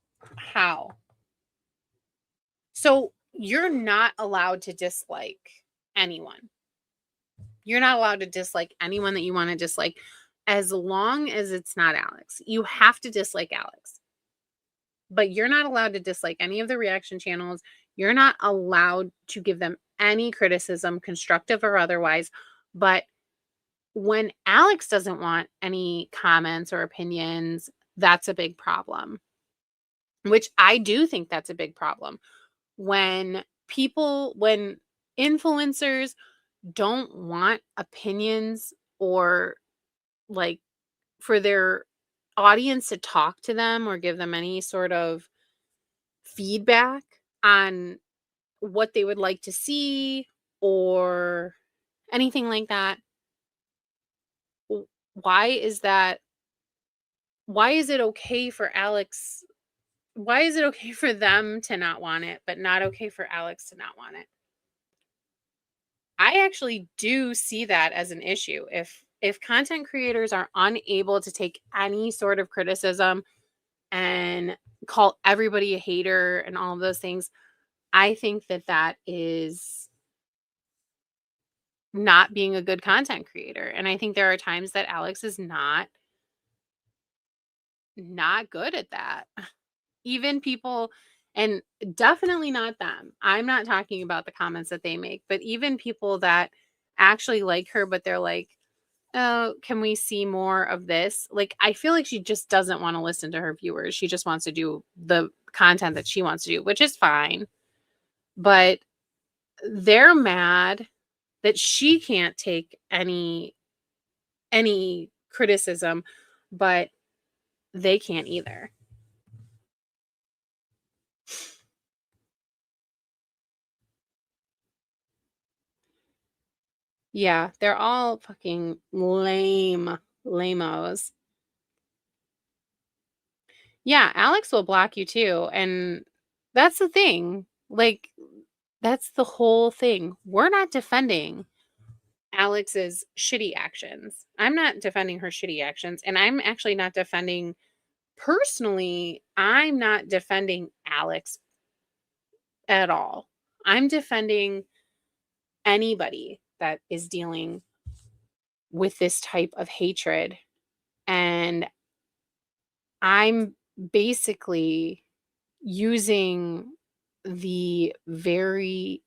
A: So you're not allowed to dislike anyone. You're not allowed to dislike anyone that you want to dislike as long as it's not Alex. You have to dislike Alex. But you're not allowed to dislike any of the reaction channels. You're not allowed to give them any criticism, constructive or otherwise. But when Alex doesn't want any comments or opinions, that's a big problem. Which I do think that's a big problem. When influencers don't want opinions or like for their audience to talk to them or give them any sort of feedback on what they would like to see or anything like that. Why is that? Why is it okay for Alex? Why is it okay for them to not want it, but not okay for Alex to not want it? I actually do see that as an issue. If content creators are unable to take any sort of criticism and call everybody a hater and all of those things, I think that that is not being a good content creator. And I think there are times that Alex is not good at that. Even people, and definitely not them. I'm not talking about the comments that they make, but even people that actually like her, but they're like, oh, can we see more of this? Like, I feel like she just doesn't want to listen to her viewers. She just wants to do the content that she wants to do, which is fine. But they're mad that she can't take any criticism, but they can't either. Yeah, they're all fucking lamos. Yeah, Alex will block you too, and that's the thing. Like, that's the whole thing. We're not defending Alex's shitty actions. I'm not defending her shitty actions, and I'm actually not defending personally, I'm not defending Alex at all. I'm defending anybody that is dealing with this type of hatred. And I'm basically using the very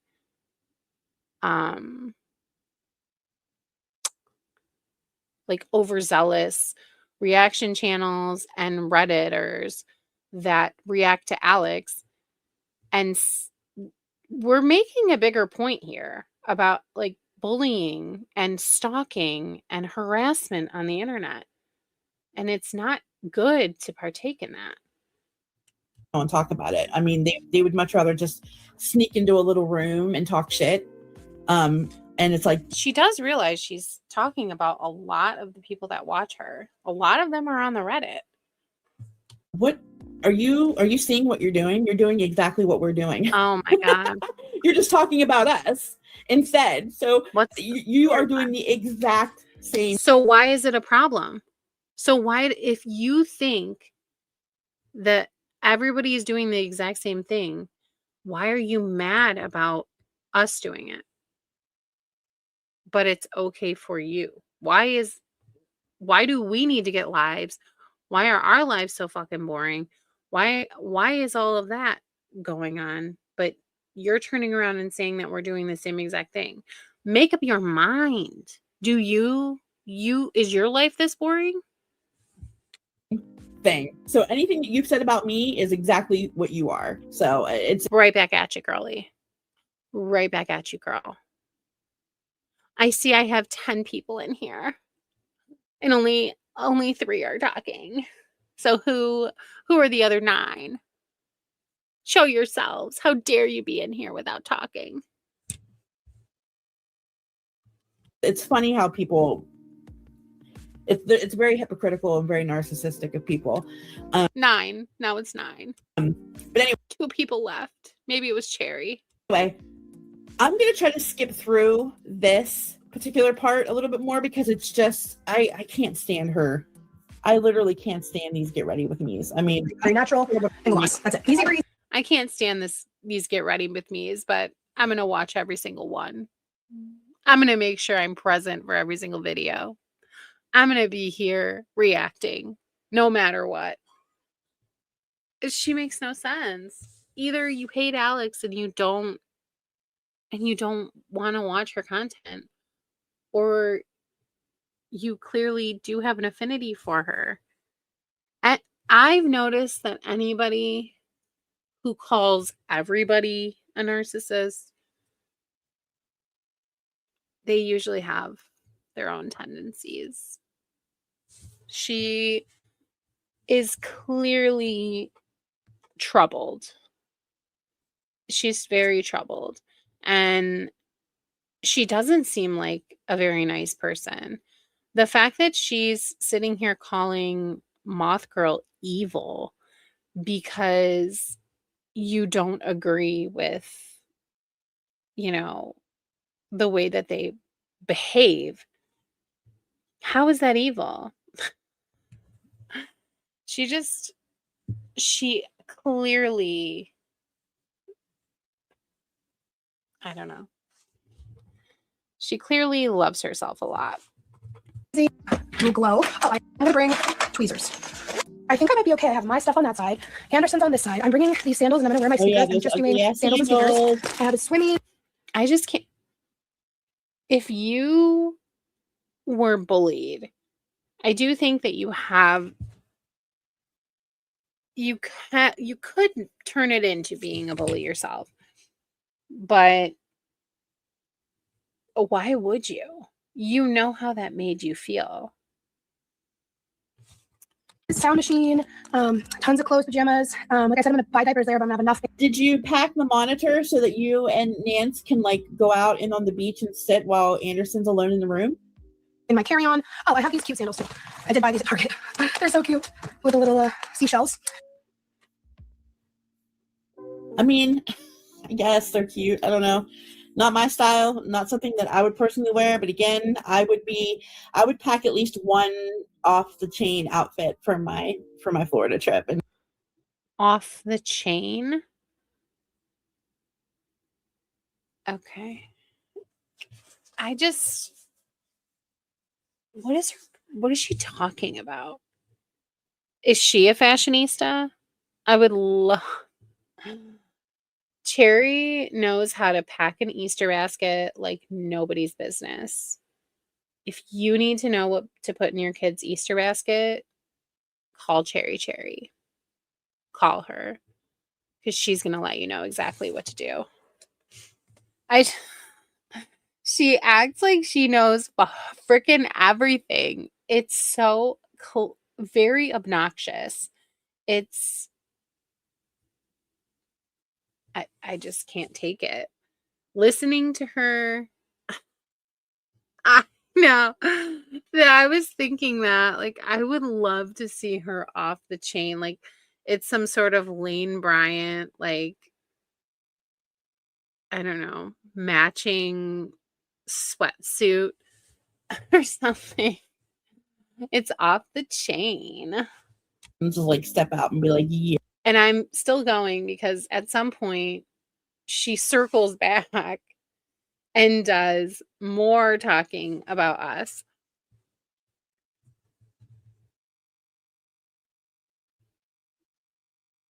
A: like overzealous reaction channels and Redditors that react to Alex. And we're making a bigger point here about like bullying and stalking and harassment on the internet. And it's not good to partake in that.
B: And talk about it. I mean, they would much rather just sneak into a little room and talk shit. And it's like,
A: she does realize she's talking about a lot of the people that watch her. A lot of them are on the Reddit.
B: What are you seeing what you're doing? You're doing exactly what we're doing.
A: Oh my God.
B: You're just talking about us instead. So
A: What's
B: you are doing the exact same.
A: So why is it a problem? So why, if you think that everybody is doing the exact same thing, why are you mad about us doing it? But it's okay for you. Why do we need to get lives? Why are our lives so fucking boring? Why is all of that going on? But you're turning around and saying that we're doing the same exact thing. Make up your mind. Do you is your life this boring?
B: Thing. So anything that you've said about me is exactly what you are. So it's
A: Right back at you, girlie. Right back at you, girl. I see I have 10 people in here. And only 3 are talking. So who are the other 9? Show yourselves. How dare you be in here without talking?
B: It's funny how people it's very hypocritical and very narcissistic of people.
A: 9. Now it's 9.
B: But anyway,
A: 2 people left. Maybe it was Cherry.
B: Anyway, I'm going to try to skip through this particular part a little bit more because it's just I can't stand her. I literally can't stand these get ready with me's. I mean,
C: very natural and gloss. That's it. Easy breezy.
A: I can't stand these get ready with me's, but I'm going to watch every single one. I'm going to make sure I'm present for every single video. I'm going to be here reacting no matter what. She makes no sense. Either you hate Alex and you don't want to watch her content, or you clearly do have an affinity for her. And I've noticed that anybody who calls everybody a narcissist, they usually have their own tendencies. She is clearly troubled. She's very troubled. And she doesn't seem like a very nice person. The fact that she's sitting here calling Moth Girl evil because you don't agree with, the way that they behave. How is that evil? She clearly, I don't know. She clearly loves herself a lot.
C: You glow. Oh, I'm gonna bring tweezers. I think I might be okay. I have my stuff on that side. Anderson's on this side. I'm bringing these sandals and I'm gonna wear my sneakers. I'm just doing sandals and sneakers. I have a swimmy.
A: I just can't. If you were bullied, I do think that you could turn it into being a bully yourself. But why would you? You know how that made you feel.
C: Sound machine, tons of clothes, pajamas. Like I said, I'm gonna buy diapers there, but I'm gonna have enough.
B: Did you pack the monitor so that you and Nance can like go out and on the beach and sit while Anderson's alone in the room?
C: In my carry-on. Oh, I have these cute sandals too. I did buy these at Target. They're so cute with the little seashells.
B: I mean, I guess they're cute. I don't know. Not my style, not something that I would personally wear, but again, I would pack at least one off the chain outfit for my Florida trip. And
A: off the chain? Okay. What is she talking about? Is she a fashionista? I would love Cherry knows how to pack an Easter basket like nobody's business. If you need to know what to put in your kid's Easter basket, call Cherry. Call her, because she's going to let you know exactly what to do. She acts like she knows freaking everything. It's so very obnoxious. I just can't take it. Listening to her, I know that I was thinking that, like, I would love to see her off the chain. Like, it's some sort of Lane Bryant, like, I don't know, matching sweatsuit or something. It's off the chain.
B: And just like step out and be like, yeah.
A: And I'm still going because at some point she circles back and does more talking about us.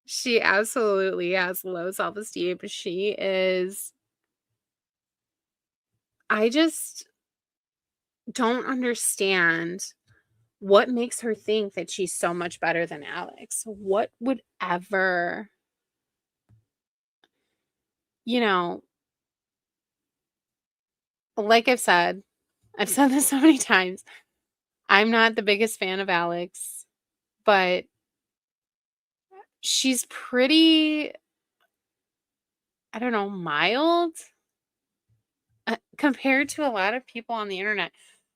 A: She absolutely has low self-esteem. I just don't understand what makes her think that she's so much better than Alex. What would ever, like I've said this so many times, I'm not the biggest fan of Alex, but she's pretty, I don't know, mild compared to a lot of people on the internet.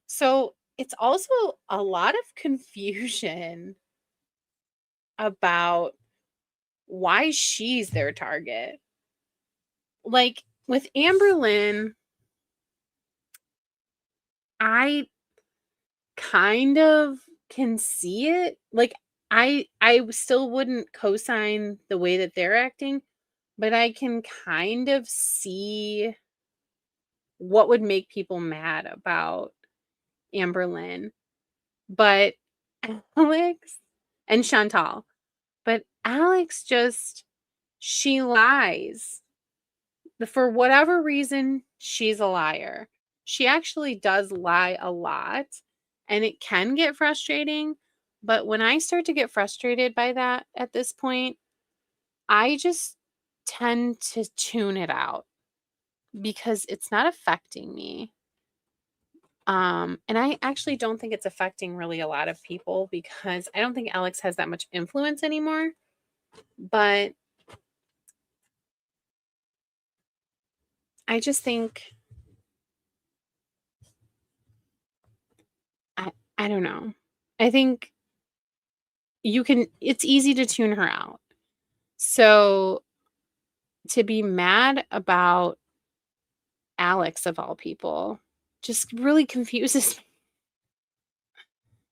A: So it's also a lot of confusion about why she's their target. Like with Amberlynn, I kind of can see it. Like I still wouldn't co-sign the way that they're acting, but I can kind of see what would make people mad about Amberlynn. But Alex and Chantal, but Alex she lies. For whatever reason, she's a liar. She actually does lie a lot, and it can get frustrating. But when I start to get frustrated by that at this point, I just tend to tune it out because it's not affecting me. And I actually don't think it's affecting really a lot of people because I don't think Alex has that much influence anymore. But I just think I don't know. I think it's easy to tune her out. So to be mad about Alex of all people just really confuses me.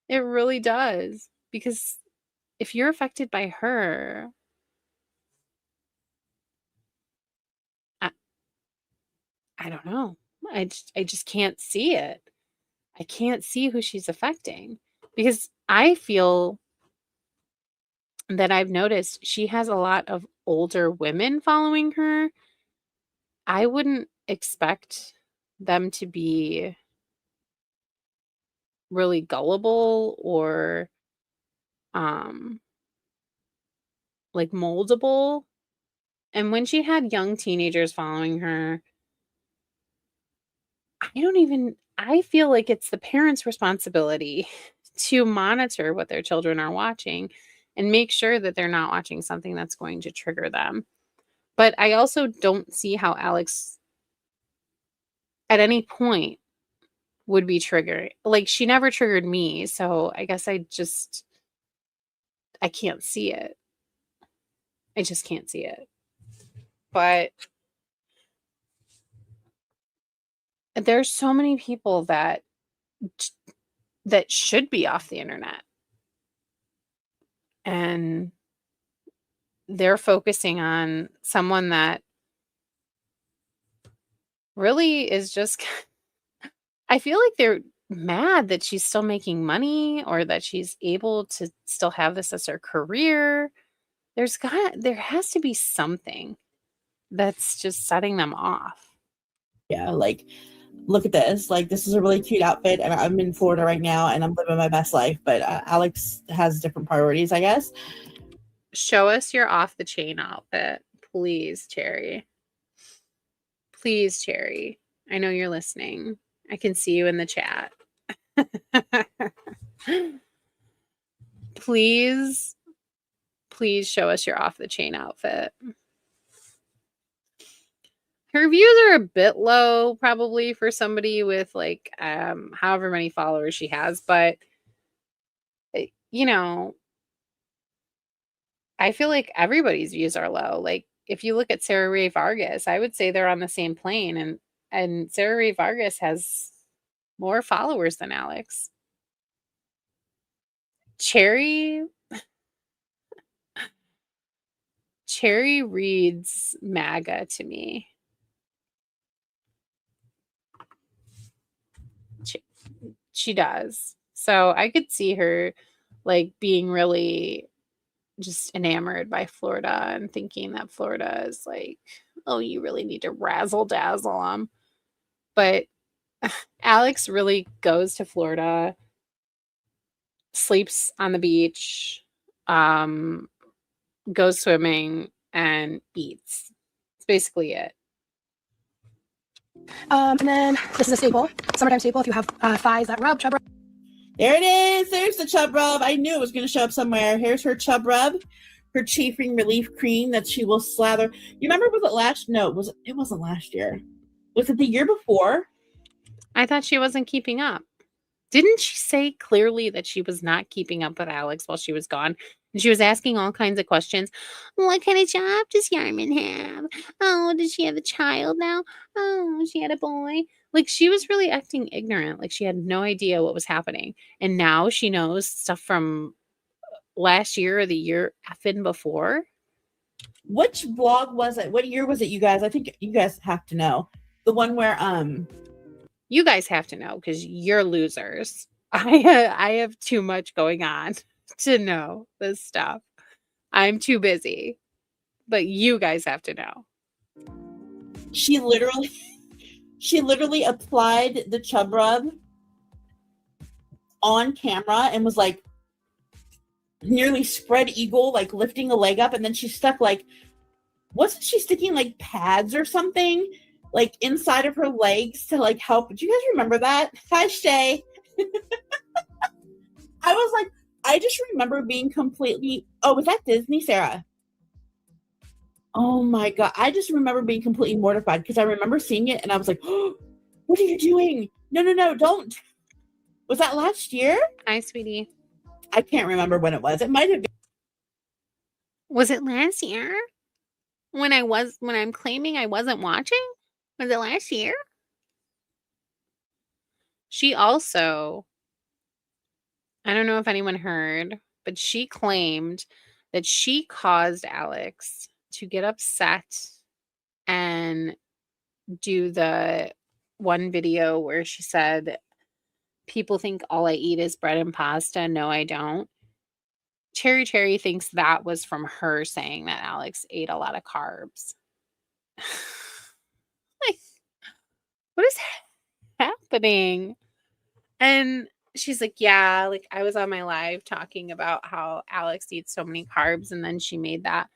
A: It really does. Because if you're affected by her, I don't know. I just can't see it. I can't see who she's affecting because I feel that I've noticed she has a lot of older women following her. I wouldn't expect them to be really gullible or like moldable. And when she had young teenagers following her, I feel like it's the parents' responsibility to monitor what their children are watching and make sure that they're not watching something that's going to trigger them. But I also don't see how Alex at any point would be triggered. Like she never triggered me, so I guess I can't see it. I just can't see it. But there's so many people that should be off the internet. And they're focusing on someone that really is just I feel like they're mad that she's still making money or that she's able to still have this as her career. There has to be something that's just setting them off.
B: Yeah, like, look at this. Like, this is a really cute outfit, and I'm in Florida right now, and I'm living my best life. But Alex has different priorities, I guess.
A: Show us your off the chain outfit, please, Cherry. Please, Cherry. I know you're listening. I can see you in the chat. Please, please show us your off the chain outfit. Her views are a bit low, probably, for somebody with like however many followers she has, but you know, I feel like everybody's views are low. Like if you look at Sarah Ray Vargas, I would say they're on the same plane, and Sarah Ray Vargas has more followers than Alex. Cherry reads MAGA to me. She does. So I could see her like being really just enamored by Florida and thinking that Florida is like, oh, you really need to razzle dazzle them. But Alex really goes to Florida, sleeps on the beach, goes swimming, and eats. It's basically it.
C: And then this is a staple, summertime staple. If you have thighs that rub, chub rub.
B: There it is. There's the chub rub. I knew it was going to show up somewhere. Here's her chub rub, her chafing relief cream that she will slather. You remember? Was it last? No, it wasn't last year. Was it the year before?
A: I thought she wasn't keeping up. Didn't she say clearly that she was not keeping up with Alex while she was gone? And she was asking all kinds of questions. What kind of job does Yarman have? Oh, does she have a child now? Oh, she had a boy. Like, she was really acting ignorant. Like, she had no idea what was happening. And now she knows stuff from last year or the year effing before.
B: Which vlog was it? What year was it, you guys? I think you guys have to know. The one where
A: you guys have to know because you're losers. I have too much going on to know this stuff. I'm too busy. But you guys have to know.
B: She literally applied the chub rub on camera and was like nearly spread eagle, like lifting a leg up, and then she stuck like, wasn't she sticking like pads or something like inside of her legs to like help? Do you guys remember that? Hi, Shay. I was like, I just remember being completely, oh, was that Disney, Sarah? Oh my God. I just remember being completely mortified because I remember seeing it and I was like, oh, what are you doing? No, don't. Was that last year?
A: Hi, sweetie.
B: I can't remember when it was. It might have been.
A: Was it last year? When I'm claiming I wasn't watching? Was it last year? She also, I don't know if anyone heard, but she claimed that she caused Alex to get upset and do the one video where she said, people think all I eat is bread and pasta. No, I don't. Cherry thinks that was from her saying that Alex ate a lot of carbs. Like, what is happening? And she's like, yeah, like I was on my live talking about how Alex eats so many carbs, and then she made that.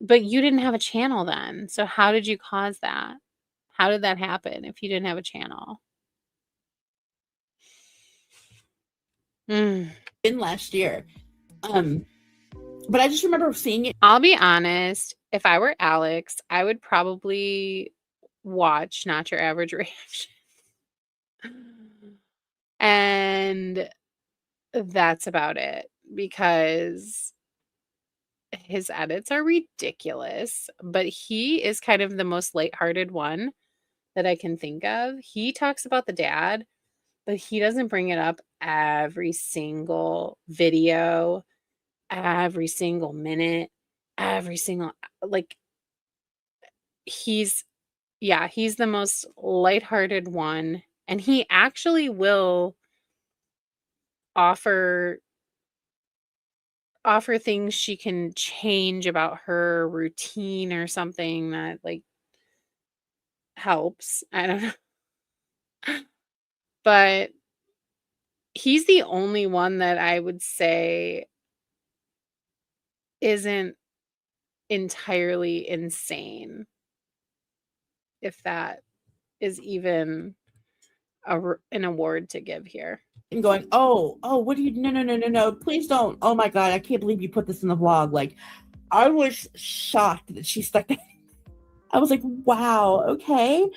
A: But you didn't have a channel then. So how did you cause that? How did that happen if you didn't have a channel?
B: In last year. But I just remember seeing it.
A: I'll be honest, if I were Alex, I would probably watch Not Your Average Reaction. And that's about it, because his edits are ridiculous, but he is kind of the most lighthearted one that I can think of. He talks about the dad, but he doesn't bring it up every single video, every single minute, every single, like, he's the most lighthearted one, and he actually will offer offer things she can change about her routine or something that like helps. I don't know. But he's the only one that I would say isn't entirely insane, if that is even an award to give here.
B: And going, oh, what do you, no, please don't. Oh my God, I can't believe you put this in the vlog. Like, I was shocked that she stuck that. I was like, wow, okay.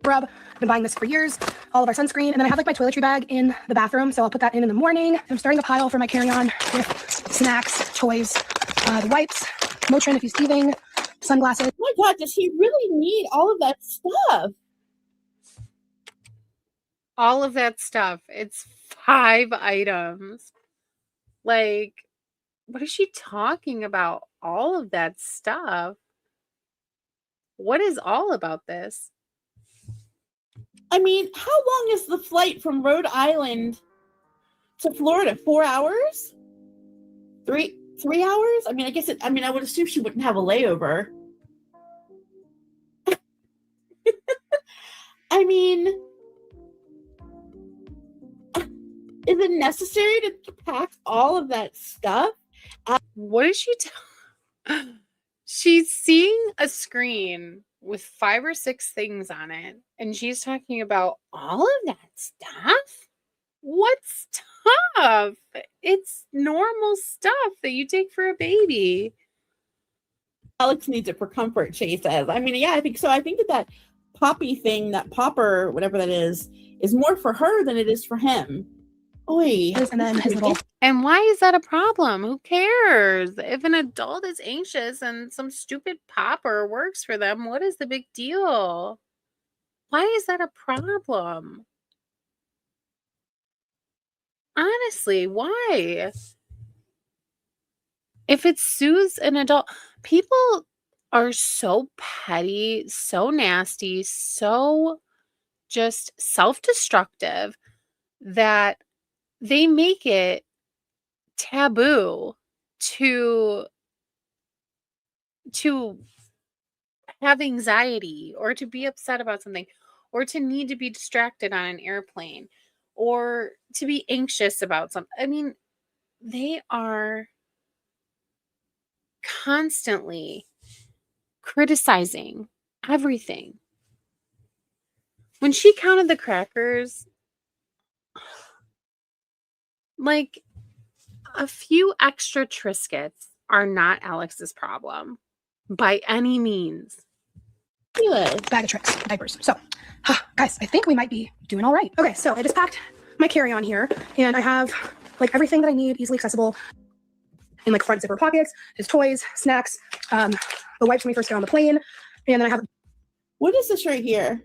C: Rub. I've been buying this for years. All of our sunscreen. And then I have like my toiletry bag in the bathroom. So I'll put that in the morning. I'm starting a pile for my carry-on with snacks, toys, the wipes, Motrin if he's teething, sunglasses.
B: Oh my God, does he really need all of that stuff?
A: All of that stuff. It's 5 items. Like, what is she talking about? All of that stuff. What is all about this?
B: I mean, how long is the flight from Rhode Island to Florida? 4 hours? 3 hours? I mean, I would assume she wouldn't have a layover. I mean, is it necessary to pack all of that stuff?
A: What is she She's seeing a screen with 5 or 6 things on it, and she's talking about all of that stuff? What stuff? It's normal stuff that you take for a baby.
B: Alex needs it for comfort, Shay says. I mean, yeah, I think so. I think that poppy thing, that popper, whatever that is more for her than it is for him. Oy.
C: And then his little.
A: And why is that a problem? Who cares? If an adult is anxious and some stupid popper works for them, what is the big deal? Why is that a problem? Honestly, why? If it soothes an adult, people are so petty, so nasty, so just self-destructive that they make it taboo to have anxiety or to be upset about something or to need to be distracted on an airplane or to be anxious about something. I mean, they are constantly criticizing everything. When she counted the crackers, like a few extra Triscuits are not Alex's problem by any means.
C: Bag of tricks, diapers. So, guys, I think we might be doing all right. Okay, so I just packed my carry-on here, and I have like everything that I need easily accessible in like front zipper pockets, his toys, snacks, the wipes when we first get on the plane, and then I have.
B: What is this right here?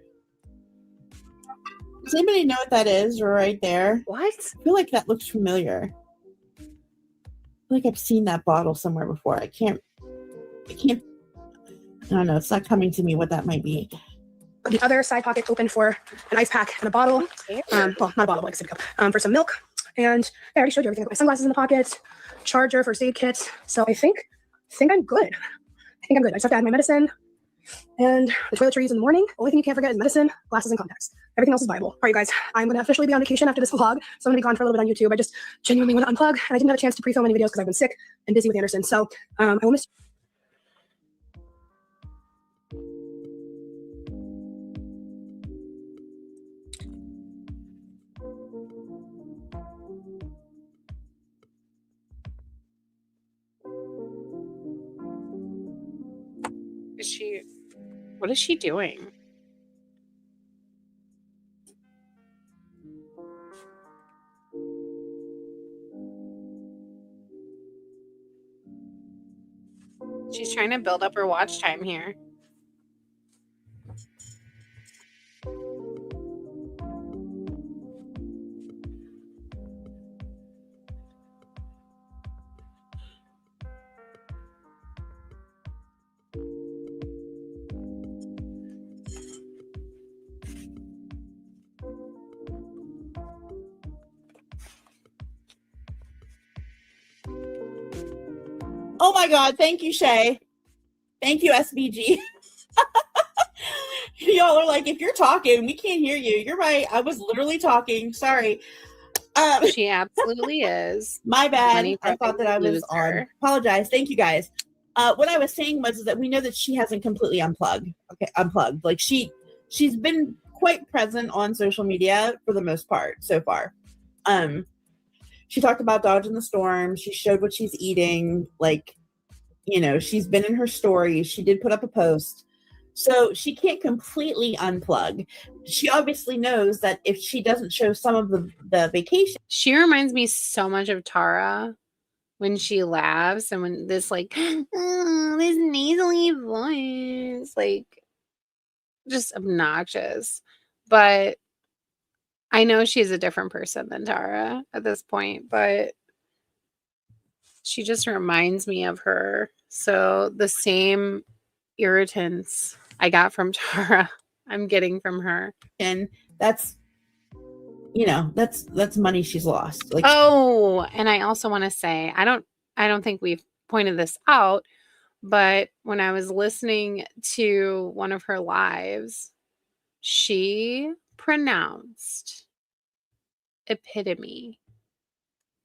B: Does anybody know what that is right there?
A: What?
B: I feel like that looks familiar. I feel like I've seen that bottle somewhere before. I don't know. It's not coming to me what that might be.
C: The other side pocket open for an ice pack and a bottle. Well, not a bottle, like a sippy cup, for some milk. And I already showed you everything. I put my sunglasses in the pocket, charger, first aid kit. So I think I'm good. I just have to add my medicine and the toiletries in the morning. Only thing you can't forget is medicine, glasses, and contacts. Everything else is viable. All right, you guys, I'm going to officially be on vacation after this vlog. So I'm going to be gone for a little bit on YouTube. I just genuinely want to unplug, and I didn't have a chance to pre-film any videos because I've been sick and busy with Anderson. So I will miss you.
A: What is she doing? She's trying to build up her watch time here.
B: Oh my God. Thank you, Shay. Thank you, SBG. Y'all are like, if you're talking, we can't hear you. You're right. I was literally talking. Sorry.
A: She absolutely is.
B: My bad.
A: Money
B: I thought that I was on.
A: loser.
B: Apologize. Thank you guys. What I was saying was is that we know that she hasn't completely unplugged. Okay, unplugged. Like she's been quite present on social media for the most part so far. She talked about dodging the storm. She showed what she's eating. Like, you know, she's been in her stories. She did put up a post. So she can't completely unplug. She obviously knows that if she doesn't show some of the vacation.
A: She reminds me so much of Tara when she laughs and when this like, oh, this nasally voice, like just obnoxious. But I know she's a different person than Tara at this point, but she just reminds me of her. So the same irritants I got from Tara, I'm getting from her.
B: And that's, you know, that's money she's lost. Like,
A: oh, and I also want to say, I don't think we've pointed this out, but when I was listening to one of her lives, she pronounced epitome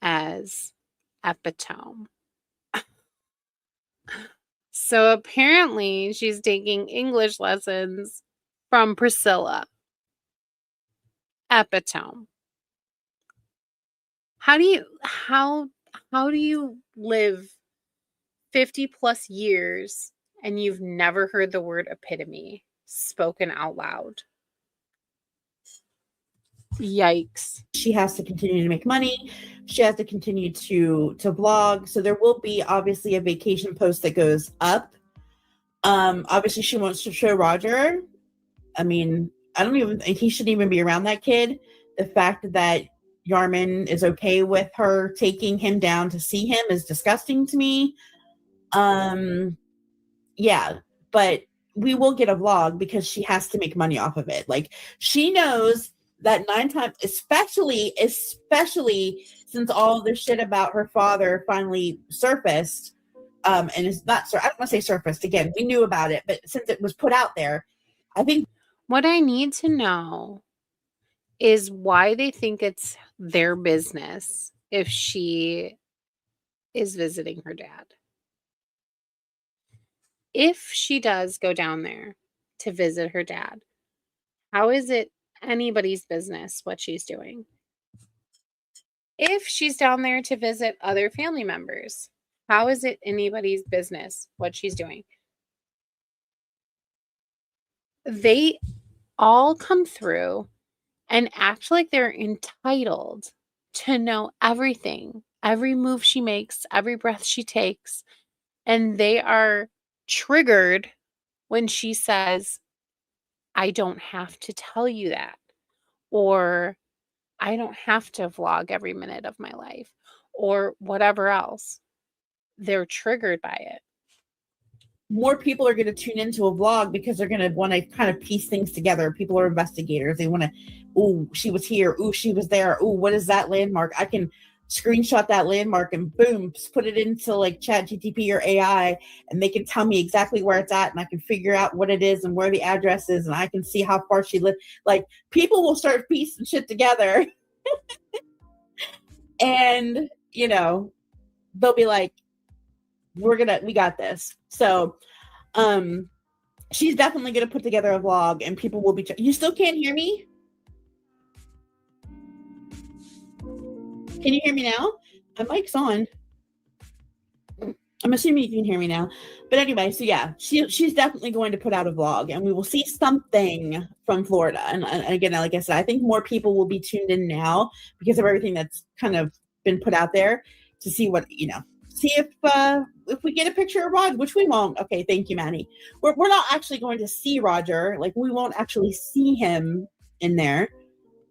A: as epitome. So apparently she's taking English lessons from Priscilla. Epitome. How do you live 50 plus years and you've never heard the word epitome spoken out loud? Yikes.
B: she has to continue to make money. She has to continue to vlog. So there will be obviously a vacation post that goes up. Obviously she wants to show Roger. I mean, I don't even think he shouldn't even be around that kid. The fact that Yarman is okay with her taking him down to see him is disgusting to me. Yeah, but we will get a vlog because she has to make money off of it. Like, she knows that 9 times, especially since all the shit about her father finally surfaced, and it's not, I don't want to say surfaced again, we knew about it, but since it was put out there, I think
A: what I need to know is why they think it's their business if she is visiting her dad. If she does go down there to visit her dad, how is it anybody's business what she's doing? If she's down there to visit other family members, how is it anybody's business what she's doing? They all come through and act like they're entitled to know everything, every move she makes, every breath she takes. And they are triggered when she says, I don't have to tell you that. Or I don't have to vlog every minute of my life. Or whatever else. They're triggered by it.
B: more people are going to tune into a vlog because they're going to want to kind of piece things together. People are investigators. They want to, oh, she was here. Oh, she was there. Oh, what is that landmark? I can screenshot that landmark and boom, put it into like ChatGPT or AI, and they can tell me exactly where it's at, and I can figure out what it is and where the address is, and I can see how far she lived. Like, people will start piecing shit together. And, you know, they'll be like, we got this. So she's definitely gonna put together a vlog, and people will be you still can't hear me? Can you hear me now? My mic's on. I'm assuming you can hear me now. But anyway, so yeah, she's definitely going to put out a vlog, and we will see something from Florida. And again, like I said, I think more people will be tuned in now because of everything that's kind of been put out there to see what, you know, see if we get a picture of Roger, which we won't. Okay, thank you, Manny. We're not actually going to see Roger. Like, we won't actually see him in there.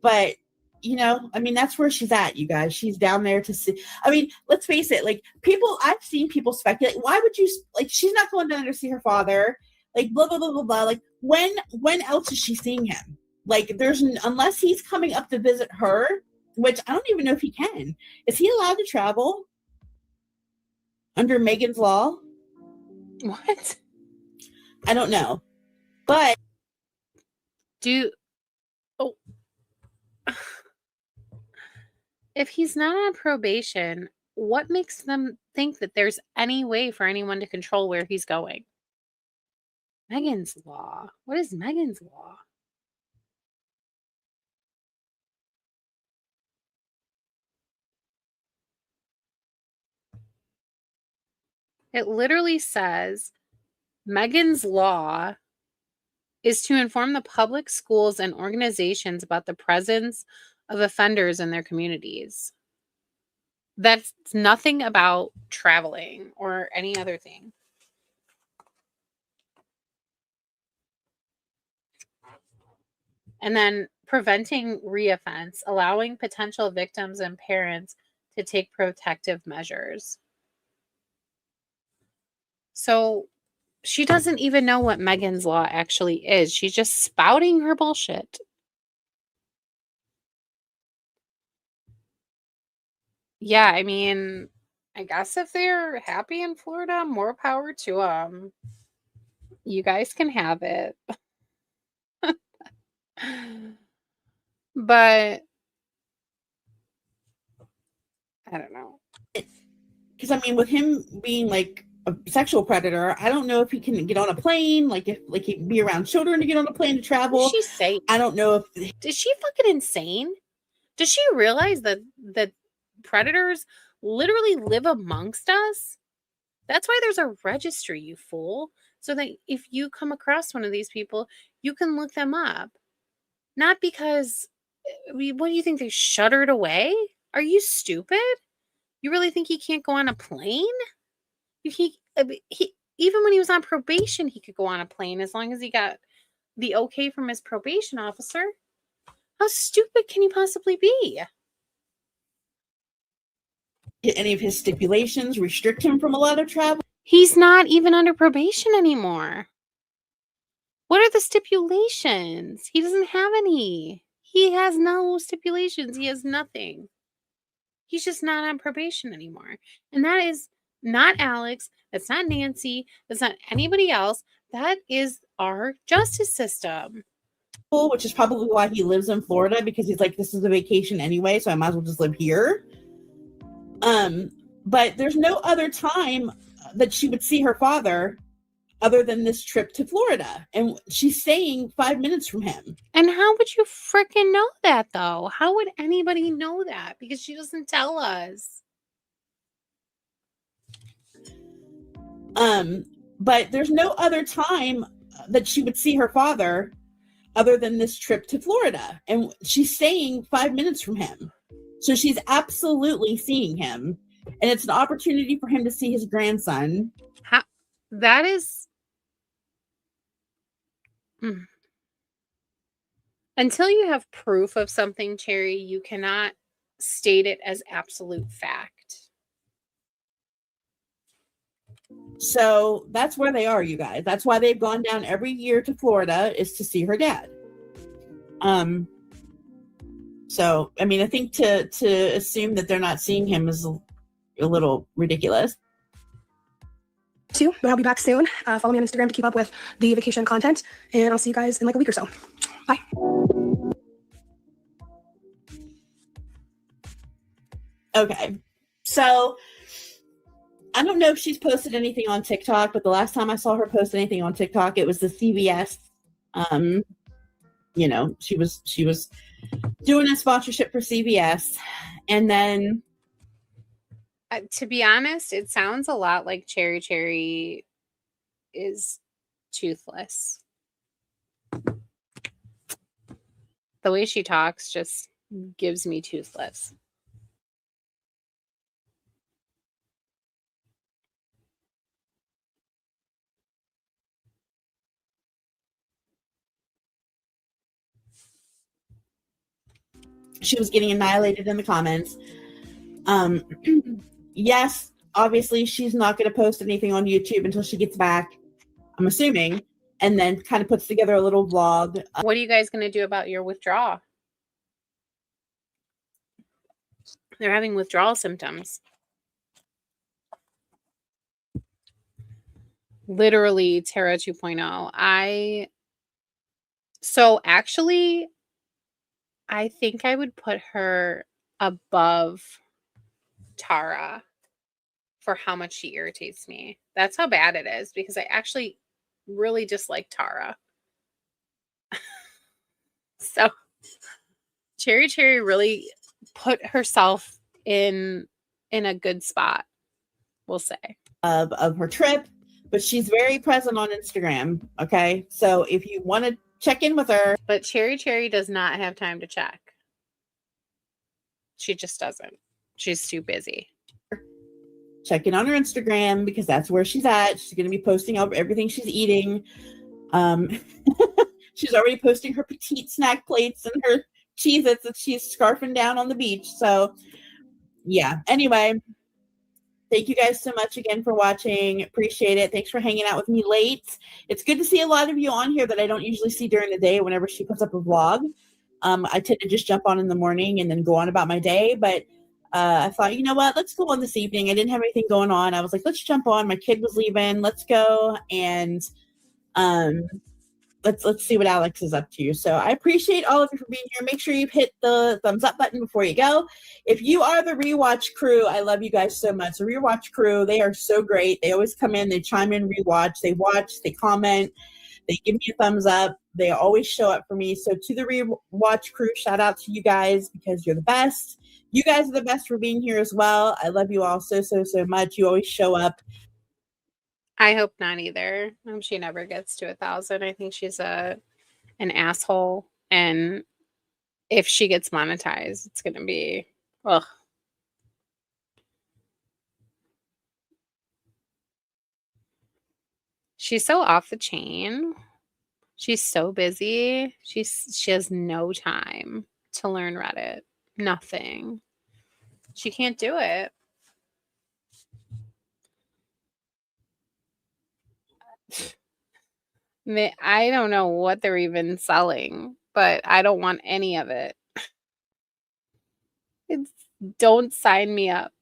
B: But, you know, I mean, that's where she's at, you guys. She's down there to see. I mean, let's face it. Like, I've seen people speculate. Why would you, like, she's not going down there to see her father. Like, blah, blah, blah, blah, blah. Like, when else is she seeing him? Like, unless he's coming up to visit her, which I don't even know if he can. Is he allowed to travel? under Megan's Law?
A: What?
B: I don't know. But
A: if he's not on probation, what makes them think that there's any way for anyone to control where he's going? Megan's Law. What is Megan's Law? It literally says Megan's Law is to inform the public schools and organizations about the presence of offenders in their communities. That's nothing about traveling or any other thing. And then preventing reoffense, allowing potential victims and parents to take protective measures. So she doesn't even know what Megan's Law actually is. She's just spouting her bullshit. Yeah, I mean, I guess if they're happy in Florida, more power to them. You guys can have it. But I don't know.
B: because I mean, with him being like a sexual predator, I don't know if he can get on a plane, like if like he can be around children to get on a plane to travel.
A: She's safe.
B: I don't know if
A: Is she fucking insane? Does she realize that predators literally live amongst us? That's why there's a registry, you fool. So that if you come across one of these people, you can look them up. Not because, what do you think? They shuttered away? Are you stupid? You really think he can't go on a plane? He even when he was on probation, he could go on a plane as long as he got the okay from his probation officer. How stupid can you possibly be?
B: any of his stipulations restrict him from a lot of travel.
A: He's not even under probation anymore. What are the stipulations? He doesn't have any. He has no stipulations. He has nothing. He's just not on probation anymore. And that is not Alex. That's not Nancy. That's not anybody else. That is our justice system.
B: Which is probably why he lives in Florida, because he's like, this is a vacation anyway, so I might as well just live here. But there's no other time that she would see her father other than this trip to Florida, and she's staying 5 minutes from him.
A: And how would you freaking know that, though? How would anybody know that? Because she doesn't tell us.
B: But there's no other time that she would see her father other than this trip to Florida, and she's staying 5 minutes from him. So she's absolutely seeing him, and it's an opportunity for him to see his grandson.
A: That is... Until you have proof of something, Cherry, you cannot state it as absolute fact.
B: So that's where they are, you guys. That's why they've gone down every year to Florida, is to see her dad. So I mean, I think to assume that they're not seeing him is a little ridiculous.
C: But I'll be back soon. Follow me on Instagram to keep up with the vacation content, and I'll see you guys in like a week or so. Bye.
B: Okay, so I don't know if she's posted anything on TikTok, but the last time I saw her post anything on TikTok, it was the CVS. She was doing a sponsorship for CVS, and then
A: To be honest, it sounds a lot like Cherry is toothless. The way she talks just gives me toothless.
B: she was getting annihilated in the comments. Yes, obviously she's not going to post anything on YouTube until she gets back, I'm assuming, and then kind of puts together a little vlog.
A: What are you guys going to do about your withdrawal? They're having withdrawal symptoms. literally Tara 2.0. So actually, I think I would put her above Tara for how much she irritates me. That's how bad it is because I actually really dislike Tara. So Cherry really put herself in a good spot, we'll say.
B: Of her trip, but she's very present on Instagram. Okay. So if you want to check in with her.
A: But Cherry does not have time to check. She just doesn't. She's too busy.
B: Check in on her Instagram because that's where she's at. She's going to be posting up everything she's eating. She's already posting her petite snack plates and her Cheez-Its that she's scarfing down on the beach. So yeah. Anyway, thank you guys so much again for watching. Appreciate it. Thanks for hanging out with me late. It's good to see a lot of you on here that I don't usually see during the day whenever she puts up a vlog. I tend to just jump on in the morning and then go on about my day. But I thought, you know what? Let's go on this evening. I didn't have anything going on. I was like, let's jump on. My kid was leaving. Let's go. And let's see what Alex is up to. So I appreciate all of you for being here. Make sure you hit the thumbs up button before you go. If you are the rewatch crew, I love you guys so much. The rewatch crew, they are so great. They always come in, they chime in, rewatch, they watch, they comment, they give me a thumbs up. They always show up for me. So to the rewatch crew, shout out to you guys because you're the best. You guys are the best for being here as well. I love you all so much. You always show up.
A: I hope not either. I hope she never gets to 1,000. I think she's an asshole. And if she gets monetized, it's going to be, ugh. She's so off the chain. She's so busy. She has no time to learn Reddit. Nothing. She can't do it. I don't know what they're even selling, but I don't want any of it. Don't sign me up.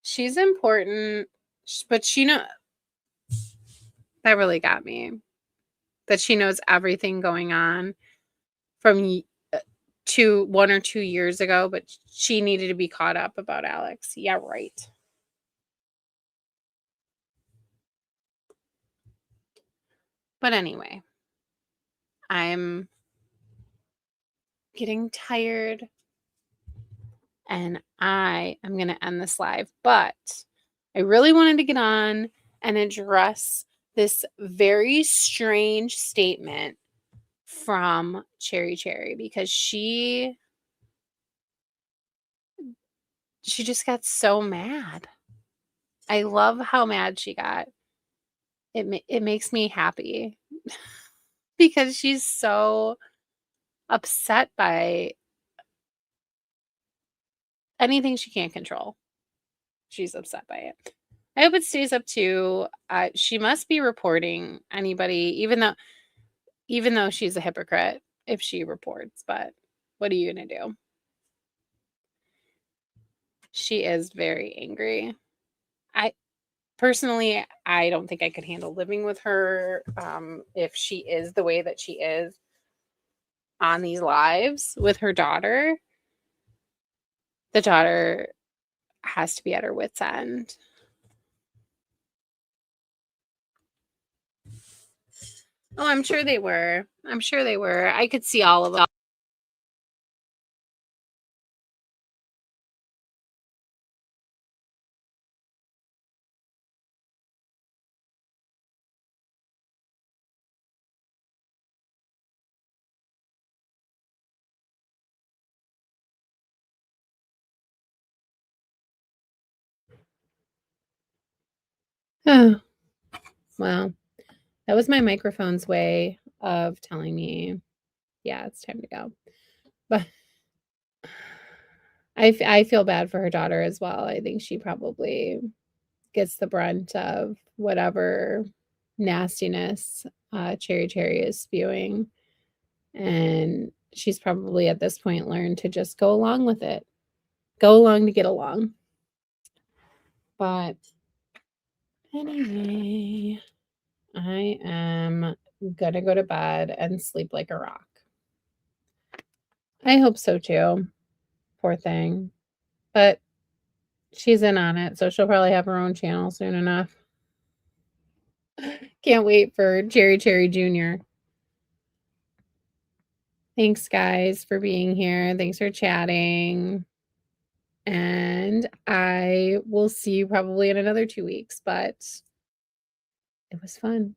A: She's important, but that really got me. That she knows everything going on from 1 or 2 years ago, but she needed to be caught up about Alex. Yeah, right. But anyway, I'm getting tired and I am going to end this live, but I really wanted to get on and address this very strange statement from Cherry because she just got so mad. I love how mad she got. It makes me happy because she's so upset by anything she can't control. She's upset by it. I hope it stays up too. She must be reporting anybody, even though she's a hypocrite if she reports. But what are you gonna do? She is very angry. Personally, I don't think I could handle living with her if she is the way that she is on these lives with her daughter. The daughter has to be at her wit's end. Oh, I'm sure they were. I could see all of them. Oh, well, that was my microphone's way of telling me, yeah, it's time to go. But I feel bad for her daughter as well. I think she probably gets the brunt of whatever nastiness Cherry is spewing. And she's probably at this point learned to just go along with it. Go along to get along. But Anyway, I am gonna go to bed and sleep like a rock. I hope so too. Poor thing. But she's in on it, so she'll probably have her own channel soon enough. Can't wait for Cherry Jr. Thanks, guys, for being here. Thanks for chatting. And I will see you probably in another 2 weeks, but it was fun.